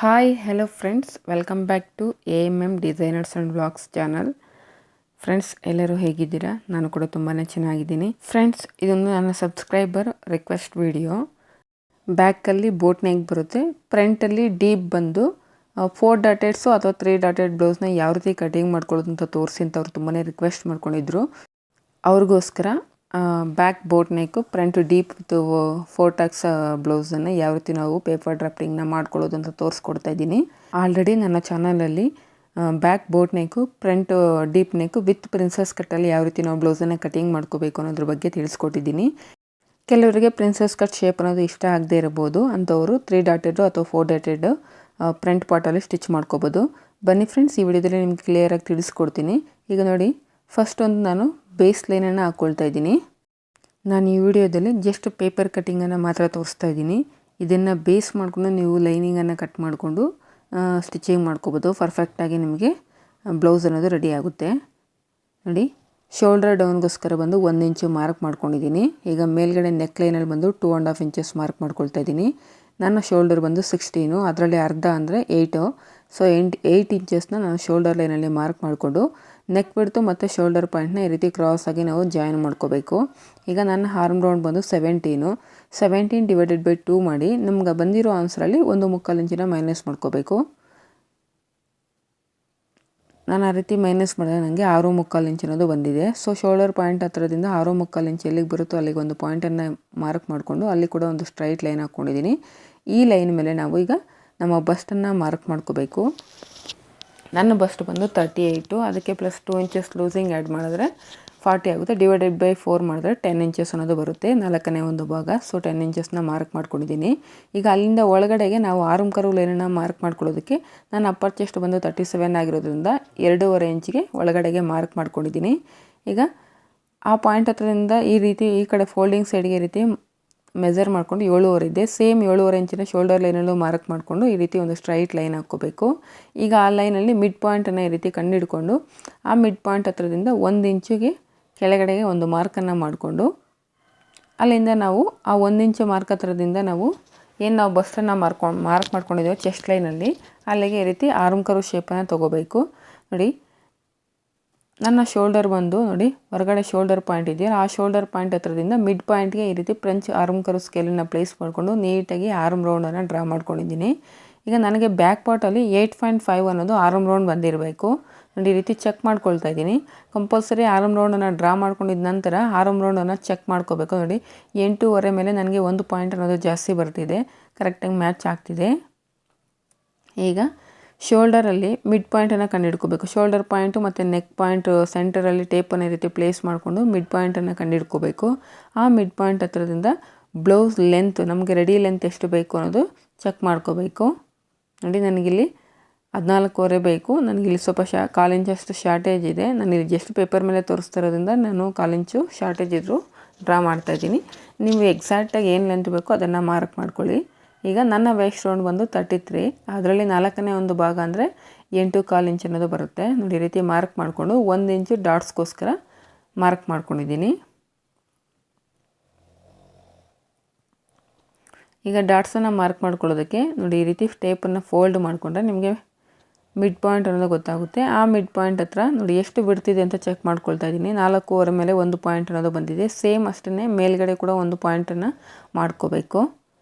Hi hello friends, welcome back to AMM designers and vlogs channel. Friends, ಎಲ್ಲರೂ ಹೇಗಿದ್ದೀರಾ? ನಾನು ಕೂಡ ತುಂಬಾ ಚೆನ್ನಾಗಿದ್ದೀನಿ. ಫ್ರೆಂಡ್ಸ್, ಇದೊಂದು ನನ್ನ ಸಬ್ಸ್ಕ್ರೈಬರ್ ರಿಕ್ವೆಸ್ಟ್ ವಿಡಿಯೋ. ಬ್ಯಾಕಲ್ಲಿ ಬೋಟ್ ನೆಕ್ ಬರುತ್ತೆ, ಫ್ರಂಟಲ್ಲಿ ಡೀಪ್ ಬಂದು 4 ಡಾಟೆಡ್ಸು ಅಥವಾ 3 ಡಾಟೆಡ್ ಬ್ಲೌಸ್ನ ಯಾವ ರೀತಿ ಕಟಿಂಗ್ ಮಾಡ್ಕೊಳ್ಳೋದು ಅಂತ ತೋರಿಸಿ ಅಂತ ಅವ್ರು ತುಂಬಾ ರಿಕ್ವೆಸ್ಟ್ ಮಾಡ್ಕೊಂಡಿದ್ರು. ಅವ್ರಿಗೋಸ್ಕರ back boat neck, front deep 4 tucks ಬ್ಲೌಸನ್ನು ಯಾವ ರೀತಿ ನಾವು ಪೇಪರ್ ಡ್ರಾಫ್ಟಿಂಗ್ನ ಮಾಡ್ಕೊಳ್ಳೋದು ಅಂತ ತೋರಿಸ್ಕೊಡ್ತಾ ಇದ್ದೀನಿ. ಆಲ್ರೆಡಿ ನನ್ನ ಚಾನಲಲ್ಲಿ back boat neck, front deep neck with princess ಕಟ್ಟಲ್ಲಿ ಯಾವ ರೀತಿ ನಾವು ಬ್ಲೌಸನ್ನು ಕಟಿಂಗ್ ಮಾಡ್ಕೋಬೇಕು ಅನ್ನೋದ್ರ ಬಗ್ಗೆ ತಿಳಿಸ್ಕೊಟ್ಟಿದ್ದೀನಿ. ಕೆಲವರಿಗೆ ಪ್ರಿನ್ಸಸ್ ಕಟ್ ಶೇಪ್ ಅನ್ನೋದು ಇಷ್ಟ ಆಗದೆ ಇರಬಹುದು, ಅಂಥವರು 3 ಡಾಟೆಡ್ ಅಥವಾ 4 ಡಾಟೆಡ್ ಫ್ರಂಟ್ ಪಾರ್ಟಲ್ಲಿ ಸ್ಟಿಚ್ ಮಾಡ್ಕೋಬೋದು. ಬನ್ನಿ ಫ್ರೆಂಡ್ಸ್, ಈ ವಿಡಿಯೋದಲ್ಲಿ ನಿಮ್ಗೆ ಕ್ಲಿಯರಾಗಿ ತಿಳಿಸ್ಕೊಡ್ತೀನಿ. ಈಗ ನೋಡಿ, ಫಸ್ಟ್ ಒಂದು ನಾನು ಬೇಸ್ ಲೈನನ್ನು ಹಾಕ್ಕೊಳ್ತಾ ಇದ್ದೀನಿ. ನಾನು ಈ ವಿಡಿಯೋದಲ್ಲಿ ಜಸ್ಟ್ ಪೇಪರ್ ಕಟ್ಟಿಂಗನ್ನು ಮಾತ್ರ ತೋರಿಸ್ತಾ ಇದ್ದೀನಿ. ಇದನ್ನು ಬೇಸ್ ಮಾಡಿಕೊಂಡು ನೀವು ಲೈನಿಂಗನ್ನು ಕಟ್ ಮಾಡಿಕೊಂಡು ಸ್ಟಿಚಿಂಗ್ ಮಾಡ್ಕೋಬೋದು. ಪರ್ಫೆಕ್ಟಾಗಿ ನಿಮಗೆ ಬ್ಲೌಸ್ ಅನ್ನೋದು ರೆಡಿ ಆಗುತ್ತೆ. ನೋಡಿ, ಶೋಲ್ಡರ್ ಡೌನ್ಗೋಸ್ಕರ ಬಂದು 1 ಇಂಚು ಮಾರ್ಕ್ ಮಾಡ್ಕೊಂಡಿದ್ದೀನಿ. ಈಗ ಮೇಲ್ಗಡೆ ನೆಕ್ ಲೈನಲ್ಲಿ ಬಂದು 2.5 ಇಂಚಸ್ ಮಾರ್ಕ್ ಮಾಡ್ಕೊಳ್ತಾ ಇದ್ದೀನಿ. ನನ್ನ ಶೋಲ್ಡರ್ ಬಂದು 16, ಅದರಲ್ಲಿ ಅರ್ಧ ಅಂದರೆ 8. ಸೊ 8 ಇಂಚಸ್ನ ನಾನು ಶೋಲ್ಡರ್ ಲೈನಲ್ಲಿ ಮಾರ್ಕ್ ಮಾಡಿಕೊಂಡು ನೆಕ್ ಬಿಡ್ತು ಮತ್ತು ಶೋಲ್ಡರ್ ಪಾಯಿಂಟ್ನ ಈ ರೀತಿ ಕ್ರಾಸ್ ಆಗಿ ನಾವು ಜಾಯಿನ್ ಮಾಡ್ಕೋಬೇಕು. ಈಗ ನನ್ನ ಆರ್ಮ್ ರೌಂಡ್ ಬಂದು 17 ಡಿವೈಡೆಡ್ ಬೈ 2 ಮಾಡಿ ನಮ್ಗೆ ಬಂದಿರೋ ಆನ್ಸರಲ್ಲಿ 1/4 ಇಂಚಿನ ಮೈನಸ್ ಮಾಡ್ಕೋಬೇಕು. ನಾನು ಆ ರೀತಿ ಮೈನಸ್ ಮಾಡಿದ್ರೆ ನನಗೆ 6/4 ಇಂಚ್ ಅನ್ನೋದು ಬಂದಿದೆ. ಸೊ ಶೋಲ್ಡರ್ ಪಾಯಿಂಟ್ ಹತ್ರದಿಂದ 6/4 ಇಂಚ್ ಎಲ್ಲಿಗೆ ಬರುತ್ತೋ ಅಲ್ಲಿಗೆ ಒಂದು ಪಾಯಿಂಟನ್ನು ಮಾರ್ಕ್ ಮಾಡಿಕೊಂಡು ಅಲ್ಲಿ ಕೂಡ ಒಂದು ಸ್ಟ್ರೈಟ್ ಲೈನ್ ಹಾಕ್ಕೊಂಡಿದ್ದೀನಿ. ಈ ಲೈನ್ ಮೇಲೆ ನಾವು ಈಗ ನಮ್ಮ ಬಸ್ಟನ್ನು ಮಾರ್ಕ್ ಮಾಡ್ಕೋಬೇಕು. ನನ್ನ ಬಸ್ಟ್ ಬಂದು 38, ಅದಕ್ಕೆ ಪ್ಲಸ್ 2 ಇಂಚಸ್ ಲೂಸಿಂಗ್ ಆ್ಯಡ್ ಮಾಡಿದ್ರೆ 40 ಆಗುತ್ತೆ. ಡಿವೈಡೆಡ್ ಬೈ 4 ಮಾಡಿದ್ರೆ 10 ಇಂಚಸ್ ಅನ್ನೋದು ಬರುತ್ತೆ, 4ನೇ ಒಂದು ಭಾಗ. ಸೊ 10 ಇಂಚಸ್ನ ಮಾರ್ಕ್ ಮಾಡ್ಕೊಂಡಿದ್ದೀನಿ. ಈಗ ಅಲ್ಲಿಂದ ಒಳಗಡೆಗೆ ನಾವು ಆರ್ಮ್ ಕರ್ವ್ ಲೈನನ್ನು ಮಾರ್ಕ್ ಮಾಡ್ಕೊಳ್ಳೋದಕ್ಕೆ ನಾನು ಅಪ್ಪರ್ ಚೆಸ್ಟ್ ಬಂದು 37 ಆಗಿರೋದ್ರಿಂದ 2.5 ಇಂಚಿಗೆ ಒಳಗಡೆಗೆ ಮಾರ್ಕ್ ಮಾಡ್ಕೊಂಡಿದ್ದೀನಿ. ಈಗ ಆ ಪಾಯಿಂಟ್ ಹತ್ರದಿಂದ ಈ ರೀತಿ ಈ ಕಡೆ ಫೋಲ್ಡಿಂಗ್ ಸೈಡ್ಗೆ ಈ ರೀತಿ ಮೆಜರ್ ಮಾಡಿಕೊಂಡು 7.5 ಇದೆ. ಸೇಮ್ 7.5 ಇಂಚಿನ ಶೋಲ್ಡರ್ ಲೈನಲ್ಲೂ ಮಾರ್ಕ್ ಮಾಡಿಕೊಂಡು ಈ ರೀತಿ ಒಂದು ಸ್ಟ್ರೈಟ್ ಲೈನ್ ಹಾಕ್ಕೋಬೇಕು. ಈಗ ಆ ಲೈನಲ್ಲಿ ಮಿಡ್ ಪಾಯಿಂಟನ್ನು ಈ ರೀತಿ ಕಂಡುಹಿಡ್ಕೊಂಡು ಆ ಮಿಡ್ ಪಾಯಿಂಟ್ ಹತ್ರದಿಂದ 1 ಇಂಚಿಗೆ ಕೆಳಗಡೆಗೆ ಒಂದು ಮಾರ್ಕನ್ನು ಮಾಡಿಕೊಂಡು ಅಲ್ಲಿಂದ ನಾವು ಆ 1 ಇಂಚು ಮಾರ್ಕ್ ಹತ್ರದಿಂದ ನಾವು ನಾವು ಬಸ್ಟನ್ನು ಮಾರ್ಕ್ ಮಾಡ್ಕೊಂಡಿದ್ದೇವೆ ಚೆಸ್ಟ್ ಲೈನಲ್ಲಿ, ಅಲ್ಲಿಗೆ ಈ ರೀತಿ ಆರ್ಮ್ ಕರ್ವ್ ಶೇಪನ್ನು ತೊಗೋಬೇಕು. ನೋಡಿ, ನನ್ನ ಶೋಲ್ಡರ್ ಬಂದು ನೋಡಿ ಹೊರಗಡೆ ಶೋಲ್ಡರ್ ಪಾಯಿಂಟ್ ಇದೆಯಲ್ಲ, ಆ ಶೋಲ್ಡರ್ ಪಾಯಿಂಟ್ ಹತ್ರದಿಂದ ಮಿಡ್ ಪಾಯಿಂಟ್ಗೆ ಈ ರೀತಿ ಫ್ರೆಂಚ್ ಆರ್ಮ್ ಕರ್ವ್ ಸ್ಕೇಲನ್ನು ಪ್ಲೇಸ್ ಮಾಡಿಕೊಂಡು ನೀಟಾಗಿ ಆರ್ಮ್ ರೌಂಡನ್ನು ಡ್ರಾ ಮಾಡ್ಕೊಂಡಿದ್ದೀನಿ. ಈಗ ನನಗೆ ಬ್ಯಾಕ್ ಪಾರ್ಟಲ್ಲಿ 8.5 ಅನ್ನೋದು ಆರ್ಮ್ ರೌಂಡ್ ಬಂದಿರಬೇಕು. ನೋಡಿ, ಈ ರೀತಿ ಚೆಕ್ ಮಾಡ್ಕೊಳ್ತಾ ಇದ್ದೀನಿ. ಕಂಪಲ್ಸರಿ ಆರ್ಮ್ ರೌಂಡನ್ನು ಡ್ರಾ ಮಾಡ್ಕೊಂಡಿದ್ದ ನಂತರ ಆರ್ಮ್ ರೌಂಡನ್ನು ಚೆಕ್ ಮಾಡ್ಕೋಬೇಕು. ನೋಡಿ, 8.5 ಮೇಲೆ ನನಗೆ 1 ಪಾಯಿಂಟ್ ಅನ್ನೋದು ಜಾಸ್ತಿ ಬರ್ತಿದೆ, ಕರೆಕ್ಟಾಗಿ ಮ್ಯಾಚ್ ಆಗ್ತಿದೆ. ಈಗ ಶೋಲ್ಡರಲ್ಲಿ ಮಿಡ್ ಪಾಯಿಂಟನ್ನು ಕಂಡುಹಿಡ್ಕೋಬೇಕು. ಶೋಲ್ಡರ್ ಪಾಯಿಂಟು ಮತ್ತು ನೆಕ್ ಪಾಯಿಂಟ್ ಸೆಂಟರಲ್ಲಿ ಟೇಪನ್ನು ಈ ರೀತಿ ಪ್ಲೇಸ್ ಮಾಡಿಕೊಂಡು ಮಿಡ್ ಪಾಯಿಂಟನ್ನು ಕಂಡುಹಿಡ್ಕೋಬೇಕು. ಆ ಮಿಡ್ ಪಾಯಿಂಟ್ ಹತ್ರದಿಂದ ಬ್ಲೌಸ್ ಲೆಂತ್, ನಮಗೆ ರೆಡಿ ಲೆಂತ್ ಎಷ್ಟು ಬೇಕು ಅನ್ನೋದು ಚೆಕ್ ಮಾಡ್ಕೋಬೇಕು. ನೋಡಿ, ನನಗಿಲ್ಲಿ 14.5 ಬೇಕು. ನನಗಿಲ್ಲಿ ಸ್ವಲ್ಪ 1/4 ಇಂಚಷ್ಟು ಶಾರ್ಟೇಜ್ ಇದೆ. ನಾನಿಲ್ಲಿ ಜಸ್ಟ್ ಪೇಪರ್ ಮೇಲೆ ತೋರಿಸ್ತಾ ಇರೋದ್ರಿಂದ ನಾನು 1/4 ಇಂಚು ಶಾರ್ಟೇಜ್ ಇದ್ದರೂ ಡ್ರಾ ಮಾಡ್ತಾಯಿದ್ದೀನಿ. ನೀವು ಎಕ್ಸಾಕ್ಟಾಗಿ ಏನು ಲೆಂತ್ ಬೇಕೋ ಅದನ್ನು ಮಾರ್ಕ್ ಮಾಡ್ಕೊಳ್ಳಿ. ಈಗ ನನ್ನ ವೇಸ್ಟ್ ರೌಂಡ್ ಬಂದು 33, ಅದರಲ್ಲಿ 4ನೇ ಒಂದು ಭಾಗ ಅಂದರೆ 8.25 ಇಂಚ್ ಅನ್ನೋದು ಬರುತ್ತೆ. ನೋಡಿ, ಈ ರೀತಿ ಮಾರ್ಕ್ ಮಾಡಿಕೊಂಡು 1 ಇಂಚು ಡಾಟ್ಸ್ಗೋಸ್ಕರ ಮಾರ್ಕ್ ಮಾಡ್ಕೊಂಡಿದ್ದೀನಿ. ಈಗ ಡಾಟ್ಸನ್ನು ಮಾರ್ಕ್ ಮಾಡ್ಕೊಳ್ಳೋದಕ್ಕೆ ನೋಡಿ ಈ ರೀತಿ ಟೇಪನ್ನು ಫೋಲ್ಡ್ ಮಾಡಿಕೊಂಡ್ರೆ ನಿಮಗೆ ಮಿಡ್ ಪಾಯಿಂಟ್ ಅನ್ನೋದು ಗೊತ್ತಾಗುತ್ತೆ. ಆ ಮಿಡ್ ಪಾಯಿಂಟ್ ಹತ್ರ ನೋಡಿ ಎಷ್ಟು ಬಿಡ್ತಿದೆ ಅಂತ ಚೆಕ್ ಮಾಡ್ಕೊಳ್ತಾ ಇದ್ದೀನಿ. 4.5 ಮೇಲೆ 1 ಪಾಯಿಂಟ್ ಅನ್ನೋದು ಬಂದಿದೆ. ಸೇಮ್ ಅಷ್ಟೇ ಮೇಲ್ಗಡೆ ಕೂಡ 1 ಪಾಯಿಂಟನ್ನು ಮಾಡ್ಕೋಬೇಕು.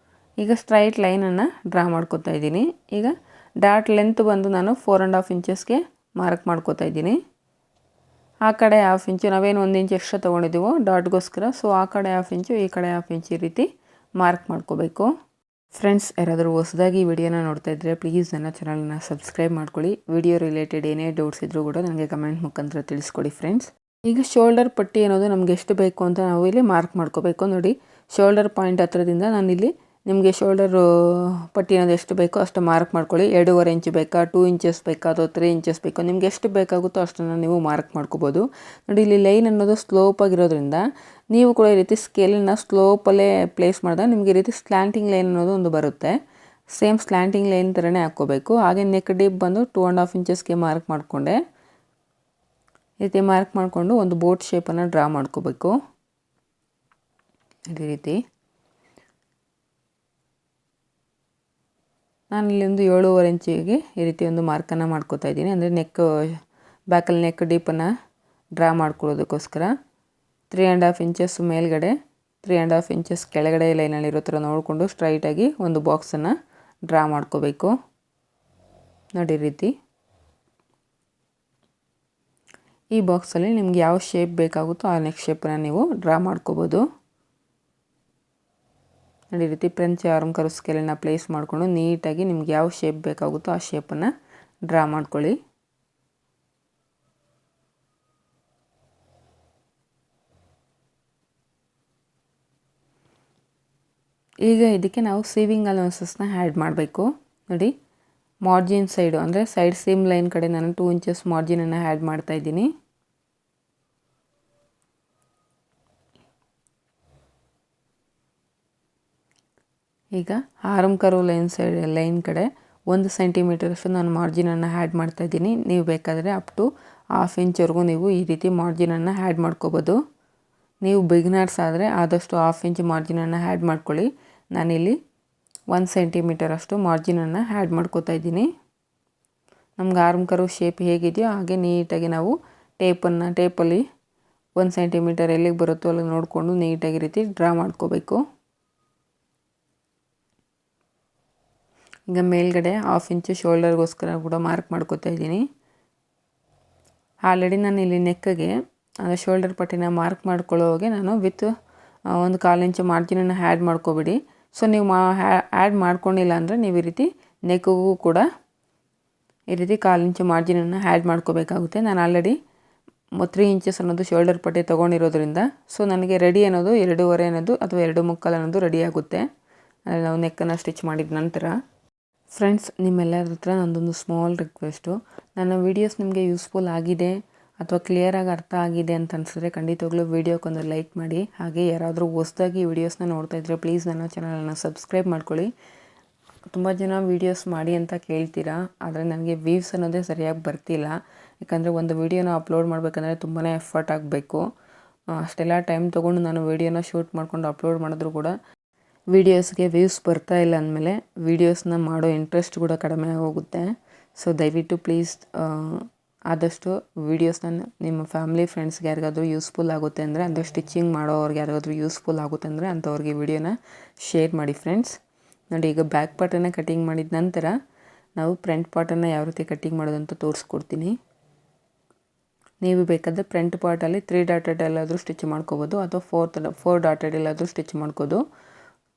ಈಗ ಸ್ಟ್ರೈಟ್ ಲೈನನ್ನು ಡ್ರಾ ಮಾಡ್ಕೋತಾ ಇದ್ದೀನಿ. ಈಗ ಡಾಟ್ ಲೆಂತ್ ಬಂದು ನಾನು 4.5 ಇಂಚಸ್ಗೆ ಮಾರ್ಕ್ ಮಾಡ್ಕೋತಾ ಇದ್ದೀನಿ. ಆ ಕಡೆ 1/2 ಇಂಚು, ನಾವೇನು 1 ಇಂಚ್ ಎಕ್ಸ್ಟ್ರಾ ತೊಗೊಂಡಿದ್ದೀವೋ ಡಾಟ್ಗೋಸ್ಕರ, ಸೊ ಆ ಕಡೆ 1/2 ಇಂಚು, ಈ ಕಡೆ 1/2 ಇಂಚು ಈ ರೀತಿ ಮಾರ್ಕ್ ಮಾಡ್ಕೋಬೇಕು. ಫ್ರೆಂಡ್ಸ್, ಯಾರಾದರೂ ಹೊಸದಾಗಿ ಈ ವಿಡಿಯೋನ ನೋಡ್ತಾ ಇದ್ದರೆ ಪ್ಲೀಸ್ ನನ್ನ ಚಾನಲ್ನ ಸಬ್ಸ್ಕ್ರೈಬ್ ಮಾಡ್ಕೊಳ್ಳಿ. ವಿಡಿಯೋ ರಿಲೇಟೆಡ್ ಏನೇ ಡೌಟ್ಸ್ ಇದ್ದರೂ ಕೂಡ ನನಗೆ ಕಮೆಂಟ್ ಮುಖಾಂತರ ತಿಳಿಸ್ಕೊಡಿ ಫ್ರೆಂಡ್ಸ್. ಈಗ ಶೋಲ್ಡರ್ ಪಟ್ಟಿ ಅನ್ನೋದು ನಮಗೆ ಎಷ್ಟು ಬೇಕು ಅಂತ ನಾವು ಇಲ್ಲಿ ಮಾರ್ಕ್ ಮಾಡ್ಕೋಬೇಕು. ನೋಡಿ, ಶೋಲ್ಡರ್ ಪಾಯಿಂಟ್ ಹತ್ರದಿಂದ ನಾನಿಲ್ಲಿ ನಿಮಗೆ ಶೋಲ್ಡರ್ ಪಟ್ಟಿ ಅನ್ನೋದು ಎಷ್ಟು ಬೇಕೋ ಅಷ್ಟು ಮಾರ್ಕ್ ಮಾಡ್ಕೊಳ್ಳಿ. 2.5 ಇಂಚ್ ಬೇಕಾ, 2 ಇಂಚಸ್ ಬೇಕಾ, ಅಥವಾ 3 ಇಂಚಸ್ ಬೇಕಾ, ನಿಮ್ಗೆ ಎಷ್ಟು ಬೇಕಾಗುತ್ತೋ ಅಷ್ಟನ್ನು ನೀವು ಮಾರ್ಕ್ ಮಾಡ್ಕೋಬೋದು. ನೋಡಿ, ಇಲ್ಲಿ ಲೈನ್ ಅನ್ನೋದು ಸ್ಲೋಪಾಗಿರೋದ್ರಿಂದ ನೀವು ಕೂಡ ಈ ರೀತಿ ಸ್ಕೇಲನ್ನು ಸ್ಲೋಪಲ್ಲೇ ಪ್ಲೇಸ್ ಮಾಡಿದಾಗ ನಿಮಗೆ ಈ ರೀತಿ ಸ್ಲ್ಯಾಂಟಿಂಗ್ ಲೈನ್ ಅನ್ನೋದು ಒಂದು ಬರುತ್ತೆ. ಸೇಮ್ ಸ್ಲ್ಯಾಂಟಿಂಗ್ ಲೈನ್ ಥರನೇ ಹಾಕ್ಕೋಬೇಕು. ಹಾಗೆ ನೆಕ್ ಡೀಪ್ ಬಂದು 2.5 ಇಂಚಸ್ಗೆ ಮಾರ್ಕ್ ಮಾಡಿಕೊಂಡೆ. ಈ ರೀತಿ ಮಾರ್ಕ್ ಮಾಡಿಕೊಂಡು ಒಂದು ಬೋಟ್ ಶೇಪನ್ನು ಡ್ರಾ ಮಾಡ್ಕೋಬೇಕು. ಈ ರೀತಿ ನಾನು ಇಲ್ಲಿಂದು 7.5 ಇಂಚಿಗೆ ಈ ರೀತಿ ಒಂದು ಮಾರ್ಕನ್ನು ಮಾಡ್ಕೋತಾ ಇದ್ದೀನಿ. ಅಂದರೆ ಬ್ಯಾಕಲ್ಲಿ ನೆಕ್ ಡೀಪನ್ನು ಡ್ರಾ ಮಾಡ್ಕೊಳ್ಳೋದಕ್ಕೋಸ್ಕರ 3.5 ಇಂಚಸ್ ಮೇಲ್ಗಡೆ 3.5 ಇಂಚಸ್ ಕೆಳಗಡೆ ಲೈನಲ್ಲಿರೋ ಥರ ನೋಡಿಕೊಂಡು ಸ್ಟ್ರೈಟಾಗಿ ಒಂದು ಬಾಕ್ಸನ್ನು ಡ್ರಾ ಮಾಡ್ಕೋಬೇಕು. ನೋಡಿ ಈ ರೀತಿ. ಈ ಬಾಕ್ಸಲ್ಲಿ ನಿಮ್ಗೆ ಯಾವ ಶೇಪ್ ಬೇಕಾಗುತ್ತೋ ಆ ನೆಕ್ಸ್ಟ್ ಶೇಪನ್ನು ನೀವು ಡ್ರಾ ಮಾಡ್ಕೋಬೋದು. ನೋಡಿ ಈ ರೀತಿ ಫ್ರೆಂಚ್ ಆರ್ಮ್ ಕರ್ವ್ ಸ್ಕೇಲನ್ನು ಪ್ಲೇಸ್ ಮಾಡಿಕೊಂಡು ನೀಟಾಗಿ ನಿಮ್ಗೆ ಯಾವ ಶೇಪ್ ಬೇಕಾಗುತ್ತೋ ಆ ಶೇಪನ್ನು ಡ್ರಾ ಮಾಡ್ಕೊಳ್ಳಿ. ಈಗ ಇದಕ್ಕೆ ನಾವು ಸೀವಿಂಗ್ ಅಲೌನ್ಸಸ್ನ ಆ್ಯಡ್ ಮಾಡಬೇಕು. ನೋಡಿ ಮಾರ್ಜಿನ್ ಸೈಡು ಅಂದರೆ ಸೈಡ್ ಸೀಮ್ ಲೈನ್ ಕಡೆ ನಾನು 2 ಇಂಚಸ್ ಮಾರ್ಜಿನನ್ನು ಆ್ಯಡ್ ಮಾಡ್ತಾ ಇದ್ದೀನಿ. ಈಗ ಆರ್ಮ್ ಕರ್ವ್ ಲೈನ್ ಕಡೆ 1 ಸೆಂಟಿಮೀಟರಷ್ಟು ನಾನು ಮಾರ್ಜಿನನ್ನು ಆ್ಯಡ್ ಮಾಡ್ತಾ ಇದ್ದೀನಿ. ನೀವು ಬೇಕಾದರೆ ಅಪ್ ಟು 1/2 ಇಂಚ್ವರೆಗೂ ನೀವು ಈ ರೀತಿ ಮಾರ್ಜಿನನ್ನು ಆ್ಯಡ್ ಮಾಡ್ಕೋಬೋದು. ನೀವು ಬಿಗಿನರ್ಸ್ ಆದರೆ ಆದಷ್ಟು 1/2 ಇಂಚ್ ಮಾರ್ಜಿನನ್ನು ಆ್ಯಡ್ ಮಾಡ್ಕೊಳ್ಳಿ. ನಾನಿಲ್ಲಿ 1 ಸೆಂಟಿಮೀಟರಷ್ಟು ಮಾರ್ಜಿನನ್ನು ಆ್ಯಡ್ ಮಾಡ್ಕೋತಾ ಇದ್ದೀನಿ. ನಮ್ಗೆ ಆರ್ಮ್ ಕರ್ವ್ ಶೇಪ್ ಹೇಗಿದೆಯೋ ಹಾಗೆ ನೀಟಾಗಿ ನಾವು ಟೇಪಲ್ಲಿ 1 ಸೆಂಟಿಮೀಟರ್ ಎಲ್ಲಿಗೆ ಬರುತ್ತೋ ಅಲ್ಲಿ ನೋಡಿಕೊಂಡು ನೀಟಾಗಿ ರೀತಿ ಡ್ರಾ ಮಾಡ್ಕೋಬೇಕು. ಈಗ ಮೇಲ್ಗಡೆ 1/2 ಇಂಚು ಶೋಲ್ಡರ್ಗೋಸ್ಕರ ಕೂಡ ಮಾರ್ಕ್ ಮಾಡ್ಕೋತಾ ಇದ್ದೀನಿ. ಆಲ್ರೆಡಿ ನಾನು ಇಲ್ಲಿ ನೆಕ್ಗೆ ಶೋಲ್ಡರ್ ಪಟ್ಟಿನ ಮಾರ್ಕ್ ಮಾಡ್ಕೊಳ್ಳೋವಾಗೆ ನಾನು ವಿತ್ 1/4 ಇಂಚು ಮಾರ್ಜಿನನ್ನು ಆ್ಯಡ್ ಮಾಡ್ಕೊಬಿಡಿ. ಸೊ ನೀವು ಆ್ಯಡ್ ಮಾಡ್ಕೊಂಡಿಲ್ಲ ಅಂದರೆ ನೀವು ಈ ರೀತಿ ನೆಕ್ಗೂ ಕೂಡ ಈ ರೀತಿ 1/4 ಇಂಚು ಮಾರ್ಜಿನನ್ನು ಆ್ಯಡ್ ಮಾಡ್ಕೋಬೇಕಾಗುತ್ತೆ. ನಾನು ಆಲ್ರೆಡಿ 3 ಇಂಚಸ್ ಅನ್ನೋದು ಶೋಲ್ಡರ್ ಪಟ್ಟಿ ತೊಗೊಂಡಿರೋದ್ರಿಂದ ಸೊ ನನಗೆ ರೆಡಿ ಅನ್ನೋದು 2.5 ಅನ್ನೋದು ಅಥವಾ 2.25 ಅನ್ನೋದು ರೆಡಿ ಆಗುತ್ತೆ. ಅಂದರೆ ನಾವು ನೆಕ್ಕನ್ನು ಸ್ಟಿಚ್ ಮಾಡಿದ ನಂತರ. ಫ್ರೆಂಡ್ಸ್, ನಿಮ್ಮೆಲ್ಲರ ಹತ್ರ ನಂದೊಂದು ಸ್ಮಾಲ್ ರಿಕ್ವೆಸ್ಟು. ನನ್ನ ವೀಡಿಯೋಸ್ ನಿಮಗೆ ಯೂಸ್ಫುಲ್ ಆಗಿದೆ ಅಥವಾ ಕ್ಲಿಯರಾಗಿ ಅರ್ಥ ಆಗಿದೆ ಅಂತ ಅನಿಸಿದ್ರೆ ಖಂಡಿತವಾಗ್ಲೂ ವೀಡಿಯೋಕ್ಕೊಂದು ಲೈಕ್ ಮಾಡಿ. ಹಾಗೆ ಯಾರಾದರೂ ಹೊಸದಾಗಿ ವೀಡಿಯೋಸ್ನ ನೋಡ್ತಾ ಇದ್ದರೆ ಪ್ಲೀಸ್ ನನ್ನ ಚಾನಲನ್ನು ಸಬ್ಸ್ಕ್ರೈಬ್ ಮಾಡ್ಕೊಳ್ಳಿ. ತುಂಬ ಜನ ವೀಡಿಯೋಸ್ ಮಾಡಿ ಅಂತ ಕೇಳ್ತೀರಾ, ಆದರೆ ನನಗೆ ವ್ಯೂಸ್ ಅನ್ನೋದೇ ಸರಿಯಾಗಿ ಬರ್ತಿಲ್ಲ. ಯಾಕಂದರೆ ಒಂದು ವೀಡಿಯೋನ ಅಪ್ಲೋಡ್ ಮಾಡಬೇಕಂದ್ರೆ ತುಂಬಾ ಎಫರ್ಟ್ ಆಗಬೇಕು. ಅಷ್ಟೆಲ್ಲ ಟೈಮ್ ತೊಗೊಂಡು ನಾನು ವೀಡಿಯೋನ ಶೂಟ್ ಮಾಡ್ಕೊಂಡು ಅಪ್ಲೋಡ್ ಮಾಡಿದ್ರು ಕೂಡ ವೀಡಿಯೋಸ್ಗೆ ವ್ಯೂಸ್ ಬರ್ತಾ ಇಲ್ಲ ಅಂದಮೇಲೆ ವೀಡಿಯೋಸ್ನ ಮಾಡೋ ಇಂಟ್ರೆಸ್ಟ್ ಕೂಡ ಕಡಿಮೆ ಹೋಗುತ್ತೆ. ಸೊ ದಯವಿಟ್ಟು ಪ್ಲೀಸ್ ಆದಷ್ಟು ವೀಡಿಯೋಸ್ನ ನಿಮ್ಮ ಫ್ಯಾಮಿಲಿ ಫ್ರೆಂಡ್ಸ್ಗೆ ಯಾರಿಗಾದರೂ ಯೂಸ್ಫುಲ್ ಆಗುತ್ತೆ ಅಂದರೆ, ಅಂದರೆ ಸ್ಟಿಚಿಂಗ್ ಮಾಡೋವ್ರಿಗೆ ಯಾರಿಗಾದರೂ ಯೂಸ್ಫುಲ್ ಆಗುತ್ತೆ ಅಂದರೆ ಅಂಥವ್ರಿಗೆ ವೀಡಿಯೋನ ಶೇರ್ ಮಾಡಿ ಫ್ರೆಂಡ್ಸ್. ನೋಡಿ ಈಗ ಬ್ಯಾಕ್ ಪಾರ್ಟನ್ನು ಕಟಿಂಗ್ ಮಾಡಿದ ನಂತರ ನಾವು ಫ್ರಂಟ್ ಪಾರ್ಟನ್ನು ಯಾವ ರೀತಿ ಕಟಿಂಗ್ ಮಾಡೋದಂತ ತೋರಿಸ್ಕೊಡ್ತೀನಿ. ನೀವು ಬೇಕಾದರೆ ಫ್ರಂಟ್ ಪಾರ್ಟಲ್ಲಿ 3 ಡಾಟೆಡ್ ಎಲ್ಲಾದರೂ ಸ್ಟಿಚ್ ಮಾಡ್ಕೋಬೋದು ಅಥವಾ 4 ಡಾಟೆಡ್ ಎಲ್ಲಾದರೂ ಸ್ಟಿಚ್ ಮಾಡ್ಕೋದು.